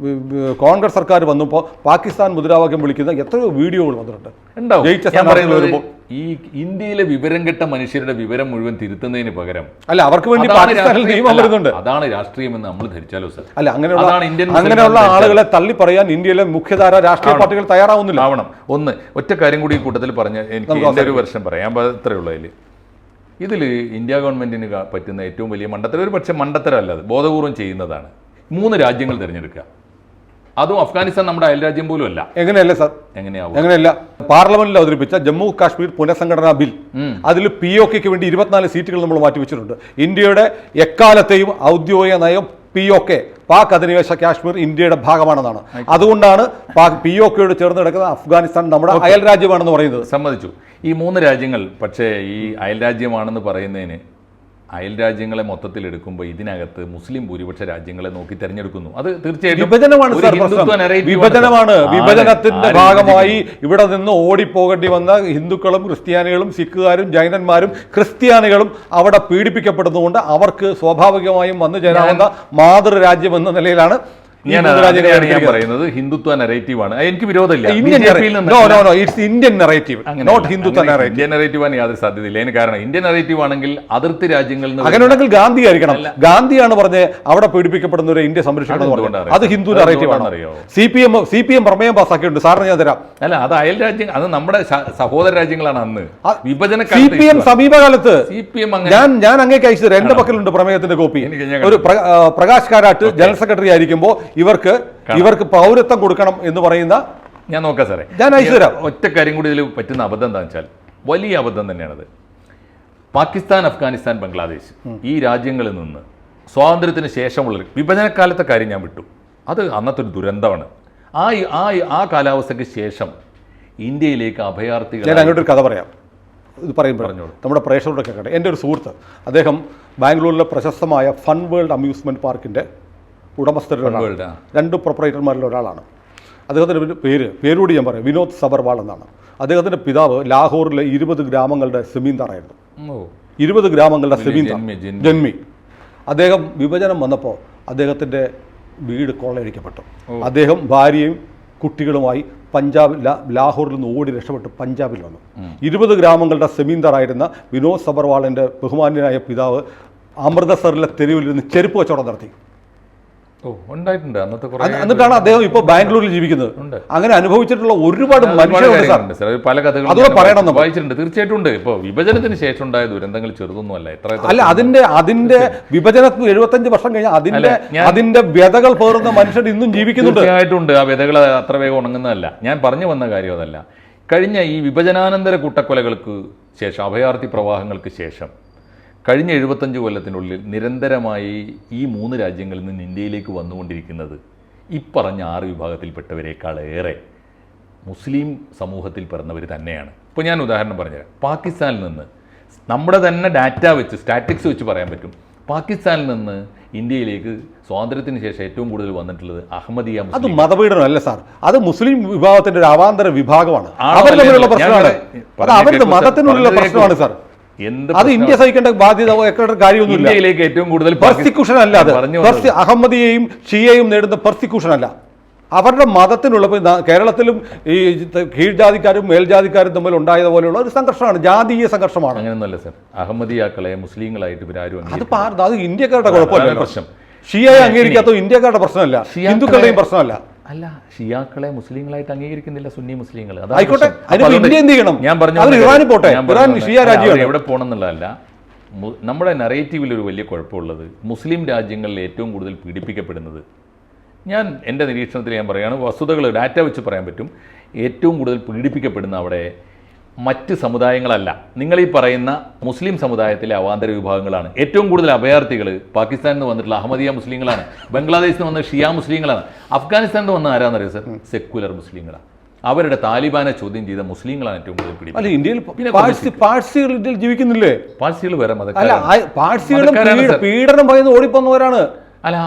കോൺഗ്രസ് സർക്കാർ വന്നപ്പോൾ പാകിസ്ഥാൻ മുദ്രാവാക്യം വിളിക്കുന്ന എത്രയോ വീഡിയോകൾ വന്നിട്ടുണ്ട്. ഈ ഇന്ത്യയിലെ വിവരം കെട്ട മനുഷ്യരുടെ വിവരം മുഴുവൻ തിരുത്തുന്നതിന് പകരം അല്ല, അവർക്ക് വേണ്ടി പാകിസ്ഥാനിൽ നിയമം വരുന്നുണ്ട്. അതാണ് രാഷ്ട്രീയമെന്ന് നമ്മൾ ധരിച്ചാലോ സാർ? അല്ല, അങ്ങനെയുള്ള ആളുകളെ തള്ളി പറയാൻ ഇന്ത്യയിലെ മുഖ്യധാര രാഷ്ട്രീയ പാർട്ടികൾ തയ്യാറാവുന്നില്ല. ആവണം. ഒറ്റ കാര്യം കൂടി ഈ കൂട്ടത്തിൽ പറഞ്ഞ എനിക്ക് ഒരു വർഷം പറയാൻ അത്രേ ഉള്ളൂ. ഇതിൽ ഇന്ത്യ ഗവൺമെന്റിന് പറ്റുന്ന ഏറ്റവും വലിയ മണ്ടത്തരം, ഒരു പക്ഷേ മണ്ടത്തരം അല്ലാതെ ബോധപൂർവം ചെയ്യുന്നതാണ്, 3 രാജ്യങ്ങൾ തിരഞ്ഞെടുക്കുക. അതും അഫ്ഗാനിസ്ഥാൻ നമ്മുടെ അയൽരാജ്യം പോലും അല്ല. എങ്ങനെയല്ല സാർ, എങ്ങനെയാവും? എങ്ങനെയല്ല. പാർലമെന്റിൽ അവതരിപ്പിച്ച ജമ്മു കാശ്മീർ പുനഃസംഘടനാ ബിൽ, അതിൽ POKയ്ക്ക് വേണ്ടി 24 സീറ്റുകൾ നമ്മൾ മാറ്റിവെച്ചിട്ടുണ്ട്. ഇന്ത്യയുടെ എക്കാലത്തെയും ഔദ്യോഗിക നയം POK, പാക് അധിനിവേശ കാശ്മീർ ഇന്ത്യയുടെ ഭാഗമാണെന്നാണ്. അതുകൊണ്ടാണ് POKയോട് ചേർന്ന് കിടക്കുന്ന അഫ്ഗാനിസ്ഥാൻ നമ്മുടെ അയൽ രാജ്യമാണെന്ന് പറയുന്നത്. സമ്മതിച്ചു. ഈ 3 രാജ്യങ്ങൾ പക്ഷേ ഈ അയൽ രാജ്യമാണെന്ന് പറയുന്നതിന് അയൽ രാജ്യങ്ങളെ മൊത്തത്തിൽ എടുക്കുമ്പോൾ ഇതിനകത്ത് മുസ്ലിം ഭൂരിപക്ഷ രാജ്യങ്ങളെ നോക്കി തെരഞ്ഞെടുക്കുന്നു. അത് തീർച്ചയായിട്ടും വിഭജനമാണ്. വിഭജനത്തിന്റെ ഭാഗമായി ഇവിടെ നിന്ന് ഓടിപ്പോകേണ്ടി വന്ന ഹിന്ദുക്കളും ക്രിസ്ത്യാനികളും സിഖുകാരും ജൈനന്മാരും ക്രിസ്ത്യാനികളും അവിടെ പീഡിപ്പിക്കപ്പെടുന്നതുകൊണ്ട് അവർക്ക് സ്വാഭാവികമായും വന്നു ചേരാവുന്ന മാതൃരാജ്യം എന്ന നിലയിലാണ് ഞാൻ പറയുന്നത് ഹിന്ദുത്വ നറേറ്റീവാണ്. എനിക്ക് വിരോധമില്ല. Indian narrative, not Hindutva narrative. Indian നറേറ്റീവാണ് യാതൊരു സാധ്യതയില്ല. അതിന് കാരണം ഇന്ത്യൻ നറേറ്റീവ് ആണെങ്കിൽ അതിർത്തി രാജ്യങ്ങളിൽ അങ്ങനെയുണ്ടെങ്കിൽ ഗാന്ധി ആയിരിക്കണം. ഗാന്ധിയാണ് പറഞ്ഞത് അവിടെ പീഡിപ്പിക്കപ്പെടുന്നവരെ ഇന്ത്യ സംരക്ഷിക്കണം. അത് ഹിന്ദു നറേറ്റീവാണ്. CPM പ്രമേയം പാസ്സാക്കിയിട്ടുണ്ട്. സാറിന് ഞാൻ തരാം. അല്ല, അത് അയൽ രാജ്യം, അത് നമ്മുടെ സഹോദര രാജ്യങ്ങളാണ്. അന്ന് വിഭജന CPM സമീപകാലത്ത് ഞാൻ അങ്ങേക്ക് അയച്ചു തരാം. എന്റെ പക്കലുണ്ട് പ്രമേയത്തിന്റെ കോപ്പി. ഒരു പ്രകാശ് കാരാട്ട് ജനറൽ സെക്രട്ടറി ആയിരിക്കുമ്പോൾ ഇവർക്ക് പൗരത്വം കൊടുക്കണം എന്ന് പറയുന്ന, ഞാൻ നോക്കാം സാറേ, ഞാൻ അയച്ചു തരാം. ഒറ്റ കാര്യം കൂടി ഇതിൽ പറ്റുന്ന അബദ്ധം എന്താണെന്ന് വെച്ചാൽ വലിയ അബദ്ധം തന്നെയാണത്. പാകിസ്ഥാൻ, അഫ്ഗാനിസ്ഥാൻ, ബംഗ്ലാദേശ് ഈ രാജ്യങ്ങളിൽ നിന്ന് സ്വാതന്ത്ര്യത്തിന് ശേഷമുള്ള വിഭജനകാലത്തെ കാര്യം ഞാൻ വിട്ടു. അത് അന്നത്തെ ഒരു ദുരന്തമാണ്. ആ കാലാവസ്ഥയ്ക്ക് ശേഷം ഇന്ത്യയിലേക്ക് അഭയാർത്ഥികൾ. ഞാൻ അങ്ങോട്ടൊരു കഥ പറയാം. ഇത് പറഞ്ഞോളൂ, നമ്മുടെ പ്രേക്ഷകരോടൊക്കെ കേട്ടെ. എൻ്റെ ഒരു സുഹൃത്ത്, അദ്ദേഹം ബാംഗ്ലൂരിലെ പ്രശസ്തമായ ഫൺ വേൾഡ് അമ്യൂസ്മെന്റ് പാർക്കിന്റെ ഉടമസ്ഥരിലൊരാളാണ്. 2 പ്രൊപ്പറേറ്റർമാരിൽ ഒരാളാണ്. അദ്ദേഹത്തിൻ്റെ പേരുകൂടി ഞാൻ പറയാം, വിനോദ് സബർവാൾ എന്നാണ്. അദ്ദേഹത്തിൻ്റെ പിതാവ് ലാഹോറിലെ 20 ഗ്രാമങ്ങളുടെ സെമീന്ദാറായിരുന്നു. 20 ഗ്രാമങ്ങളുടെ സെമീന്ദാർ ജന്മി. അദ്ദേഹം വിഭജനം വന്നപ്പോൾ അദ്ദേഹത്തിൻ്റെ വീട് കൊള്ളയടിക്കപ്പെട്ടു. അദ്ദേഹം ഭാര്യയും കുട്ടികളുമായി ലാഹോറിൽ നിന്ന് ഓടി രക്ഷപ്പെട്ട് പഞ്ചാബിൽ വന്നു. 20 ഗ്രാമങ്ങളുടെ സെമീന്ദാറായിരുന്ന വിനോദ് സബർവാളിൻ്റെ ബഹുമാന്യനായ പിതാവ് അമൃതസറിലെ തെരുവിലിരുന്ന് ചെരുപ്പ് കച്ചവടം നടത്തി. എന്നിട്ടാണ് അദ്ദേഹം ഇപ്പോൾ ബാംഗ്ലൂരിൽ ജീവിക്കുന്നത്. അങ്ങനെ അനുഭവിച്ചിട്ടുള്ള ഒരുപാട് മനുഷ്യരുണ്ട്. പല കഥകളും പറയണം, വായിച്ചിട്ടുണ്ട്. തീർച്ചയായിട്ടും ഉണ്ട്. ഇപ്പോൾ വിഭജനത്തിന് ശേഷം ഉണ്ടായ ദുരന്തങ്ങൾ ചെറുതൊന്നുമല്ല. അല്ല, അതിന്റെ വിഭജനത്തിന് 75 വർഷം കഴിഞ്ഞാൽ അതിന്റെ വ്യതകൾ പേറുന്ന മനുഷ്യർ ഇന്നും ജീവിക്കുന്നുണ്ട്. തീർച്ചയായിട്ടുണ്ട്. ആ വ്യതകൾ അത്ര വേഗം ഉണങ്ങുന്നതല്ല. ഞാൻ പറഞ്ഞു വന്ന കാര്യം അതല്ല. കഴിഞ്ഞ ഈ വിഭജനാനന്തര കൂട്ടക്കൊലകൾക്ക് ശേഷം, അഭയാർത്ഥി പ്രവാഹങ്ങൾക്ക് ശേഷം കഴിഞ്ഞ 75 കൊല്ലത്തിനുള്ളിൽ നിരന്തരമായി ഈ 3 രാജ്യങ്ങളിൽ നിന്ന് ഇന്ത്യയിലേക്ക് വന്നുകൊണ്ടിരിക്കുന്നത് ഇപ്പറഞ്ഞ 6 വിഭാഗത്തിൽപ്പെട്ടവരെക്കാളേറെ മുസ്ലിം സമൂഹത്തിൽ പിറന്നവർ തന്നെയാണ്. ഇപ്പോൾ ഞാൻ ഉദാഹരണം പറഞ്ഞുതരാം. പാകിസ്ഥാനിൽ നിന്ന് നമ്മുടെ തന്നെ ഡാറ്റ വെച്ച്, സ്റ്റാറ്റിക്സ് വെച്ച് പറയാൻ പറ്റും, പാകിസ്ഥാനിൽ നിന്ന് ഇന്ത്യയിലേക്ക് സ്വാതന്ത്ര്യത്തിന് ശേഷം ഏറ്റവും കൂടുതൽ വന്നിട്ടുള്ളത് അഹമ്മദിയ. അത് മതപീഡനമല്ല സാർ, അത് മുസ്ലിം വിഭാഗത്തിന്റെ ഒരു അവാന്തര വിഭാഗമാണ്. അവർ തമ്മിലുള്ള പ്രശ്നമാണ്. അത് അവരുടെ മതത്തിനുള്ള പ്രശ്നമാണ് സാർ. അത് ഇന്ത്യ സഹിക്കേണ്ട ബാധ്യത കാര്യമൊന്നുമില്ല. ഇന്ത്യയിലേക്ക് ഏറ്റവും കൂടുതൽ പെർസിക്യൂഷൻ അല്ല അത്. അഹമ്മദിയെയും ഷിയയും നേടുന്ന പെർസിക്യൂഷൻ അല്ല, അവരുടെ മതത്തിനുള്ള. കേരളത്തിലും ഈ കീഴ്ജാതിക്കാരും മേൽജാതിക്കാരും തമ്മിൽ ഉണ്ടായതുപോലെയുള്ള ഒരു സംഘർഷമാണ്, ജാതീയ സംഘർഷമാണ്. അങ്ങനെയൊന്നല്ല സാർ. അഹമ്മദിയാക്കളെ മുസ്ലിങ്ങളായിട്ട് ഇവരാരും അത് ഇന്ത്യക്കാരുടെ കുഴപ്പമല്ല പ്രശ്നം. ഷിയയെ അംഗീകരിക്കാത്ത ഇന്ത്യക്കാരുടെ പ്രശ്നമല്ല, ഹിന്ദുക്കളുടെയും പ്രശ്നമല്ല. അല്ല, ഷിയാക്കളെ മുസ്ലിങ്ങളായിട്ട് അംഗീകരിക്കുന്നില്ല സുന്നി മുസ്ലിങ്ങൾ. ആയിക്കോട്ടെ, ഇന്ത്യ എന്ത് ചെയ്യണം? ഞാൻ പറഞ്ഞു എവിടെ പോകണം എന്നുള്ളതല്ല. നമ്മുടെ നറേറ്റീവിൽ ഒരു വലിയ കുഴപ്പമുള്ളത്, മുസ്ലിം രാജ്യങ്ങളിൽ ഏറ്റവും കൂടുതൽ പീഡിപ്പിക്കപ്പെടുന്നത്, ഞാൻ എൻ്റെ നിരീക്ഷണത്തിൽ ഞാൻ പറയുകയാണ്, വസ്തുതകൾ ഡാറ്റ വെച്ച് പറയാൻ പറ്റും, ഏറ്റവും കൂടുതൽ പീഡിപ്പിക്കപ്പെടുന്ന അവിടെ മറ്റ് സമുദായങ്ങളല്ല, നിങ്ങൾ ഈ പറയുന്ന മുസ്ലിം സമുദായത്തിലെ അവാന്തര വിഭാഗങ്ങളാണ്. ഏറ്റവും കൂടുതൽ അഭയാർത്ഥികൾ പാകിസ്ഥാനിൽ നിന്ന് വന്നിട്ടുള്ള അഹമ്മദിയ മുസ്ലിങ്ങളാണ്, ബംഗ്ലാദേശിൽ നിന്ന് വന്ന ഷിയ മുസ്ലിങ്ങളാണ്, അഫ്ഗാനിസ്ഥാനിൽ നിന്ന് വന്ന ആരാന്നറിയോ സർ? സെക്യുലർ മുസ്ലിങ്ങളാണ്. അവരുടെ താലിബാനെ ചോദ്യം ചെയ്ത മുസ്ലിങ്ങളാണ് ഏറ്റവും കൂടുതൽ പിടിക്കുന്നത്. ഇന്ത്യയിൽ പാഴ്സികൾ ഇന്ത്യയിൽ ജീവിക്കുന്നില്ലേ? പാഴ്സികൾ വേറെ പീഡനം ഭയന്ന് ഓടിപ്പോന്നവരാണ്. അല്ല,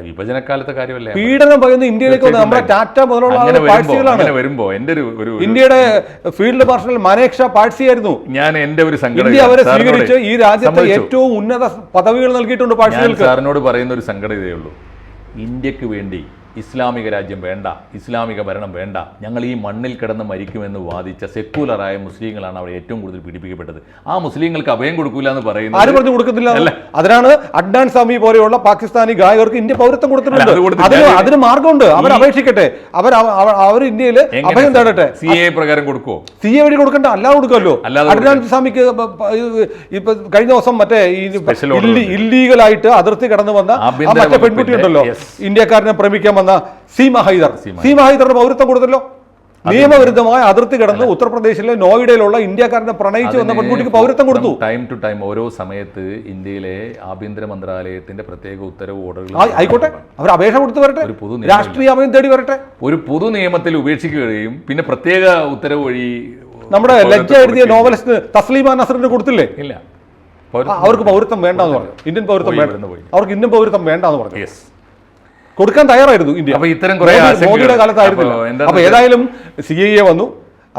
വിഭജനകാലത്തെ കാര്യമല്ലേ പീഡനം പറയുന്നത് ഇന്ത്യയിലേക്ക് നമ്മുടെ ടാറ്റ മുതലുള്ള വരുമ്പോ എന്റെ ഒരു ഇന്ത്യയുടെ ഫീൽഡ് മാർഷൽ മനേക് ഷാ പാഴ്സി ആയിരുന്നു. ഞാൻ എന്റെ ഒരു ഇന്ത്യ അവരെ സ്വീകരിച്ച് ഈ രാജ്യത്തെ ഏറ്റവും ഉന്നത പദവികൾ നൽകിയിട്ടുണ്ട് പാഴ്സികൾക്ക്. സാറിനോട് പറയുന്ന ഒരു സങ്കടം ഇതേ ഉള്ളൂ. ഇന്ത്യക്ക് വേണ്ടി ഇസ്ലാമിക രാജ്യം വേണ്ട, ഇസ്ലാമിക ഭരണം വേണ്ട, ഞങ്ങൾ ഈ മണ്ണിൽ കിടന്ന് മരിക്കുമെന്ന് വാദിച്ച സെക്യുലറായ മുസ്ലിങ്ങളാണ് അവിടെ ഏറ്റവും കൂടുതൽ പീഡിപ്പിക്കപ്പെട്ടത്. ആ മുസ്ലിങ്ങൾക്ക് അഭയം കൊടുക്കില്ല എന്ന് പറയുന്നത് ആരും പറഞ്ഞു കൊടുക്കുന്നില്ല. അതിനാണ് അഡ്നാൻ സാമി പോലെയുള്ള പാകിസ്ഥാനി ഗായകർക്ക് ഇന്ത്യ പൗരത്വം കൊടുത്തിട്ടുണ്ട്. അതിന് മാർഗമുണ്ട്. അവർ അപേക്ഷിക്കട്ടെ, അവർ ഇന്ത്യയിൽ അഭയം തേടട്ടെ. CAA പ്രകാരം കൊടുക്കുമോ? CAA വഴി കൊടുക്കണ്ട, അല്ലാതെ കൊടുക്കുമല്ലോ. അഡ്നാൻ സാമിക്ക് ഇപ്പൊ കഴിഞ്ഞ ദിവസം മറ്റേ ഇല്ലീഗലായിട്ട് അതിർത്തി കടന്നു വന്ന മറ്റേ പെൺകുട്ടി ഉണ്ടല്ലോ, ഇന്ത്യക്കാരനെ പ്രേമിക്കാൻ വന്ന സീമ ഹൈദറിന്റെ പൗരത്വം കൊടുത്തല്ലോ. നിയമവിരുദ്ധമായ അതിർത്തി കടന്ന് ഉത്തർപ്രദേശിലെ നോയിഡയിലുള്ള ഇന്ത്യക്കാരനെ പ്രണയിച്ചു വന്ന പെൺകുട്ടിക്ക് പൗരത്വം കൊടുത്തു. ടൈം ടു ടൈം ഓരോ സമയത്ത് ഇന്ത്യയിലെ ആഭ്യന്തര മന്ത്രാലയത്തിന്റെ പ്രത്യേക ഉത്തരവ് ഓർഡറുകൾ ആയിക്കോട്ടെ, അവർ അപേക്ഷ കൊടുത്തു വരട്ടെ, രാഷ്ട്രീയ അഭയം തേടി വരട്ടെ. ഒരു പൊതു നിയമത്തിൽ ഉപേക്ഷിക്കുകയും പിന്നെ പ്രത്യേക ഉത്തരവ് വഴി നമ്മുടെ ലജ്ജ എഴുതിയ നോവലിസ്റ്റ് തസ്ലീമ നസറിന് കൊടുത്തില്ലേ? ഇല്ല, അവർക്ക് പൗരത്വം വേണ്ടെന്ന് പറഞ്ഞു. ഇന്ത്യൻ പൗരത്വം വേണ്ട, അവർക്ക് ഇന്ത്യൻ പൗരത്വം വേണ്ടെന്ന് പറഞ്ഞു. യെസ്, കൊടുക്കാൻ തയ്യാറായിരുന്നു ഇന്ത്യ. അപ്പൊ ഇത്തരം കുറെ മോദിയുടെ കാലത്തായിരുന്നില്ല. അപ്പൊ ഏതായാലും CAA വന്നു,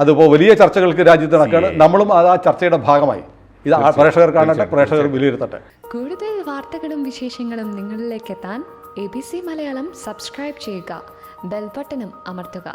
അതിപ്പോ വലിയ ചർച്ചകൾക്ക് രാജ്യത്ത് നടക്കുകയാണ്. നമ്മളും ആ ചർച്ചയുടെ ഭാഗമായി. ഇത് പ്രേക്ഷകർ കാണട്ടെ, പ്രേക്ഷകർ വിലയിരുത്തട്ടെ. കൂടുതൽ വാർത്തകളും വിശേഷങ്ങളും നിങ്ങളിലേക്ക് എത്താൻ ABC മലയാളം സബ്സ്ക്രൈബ് ചെയ്യുക, ബെൽ ബട്ടണും അമർത്തുക.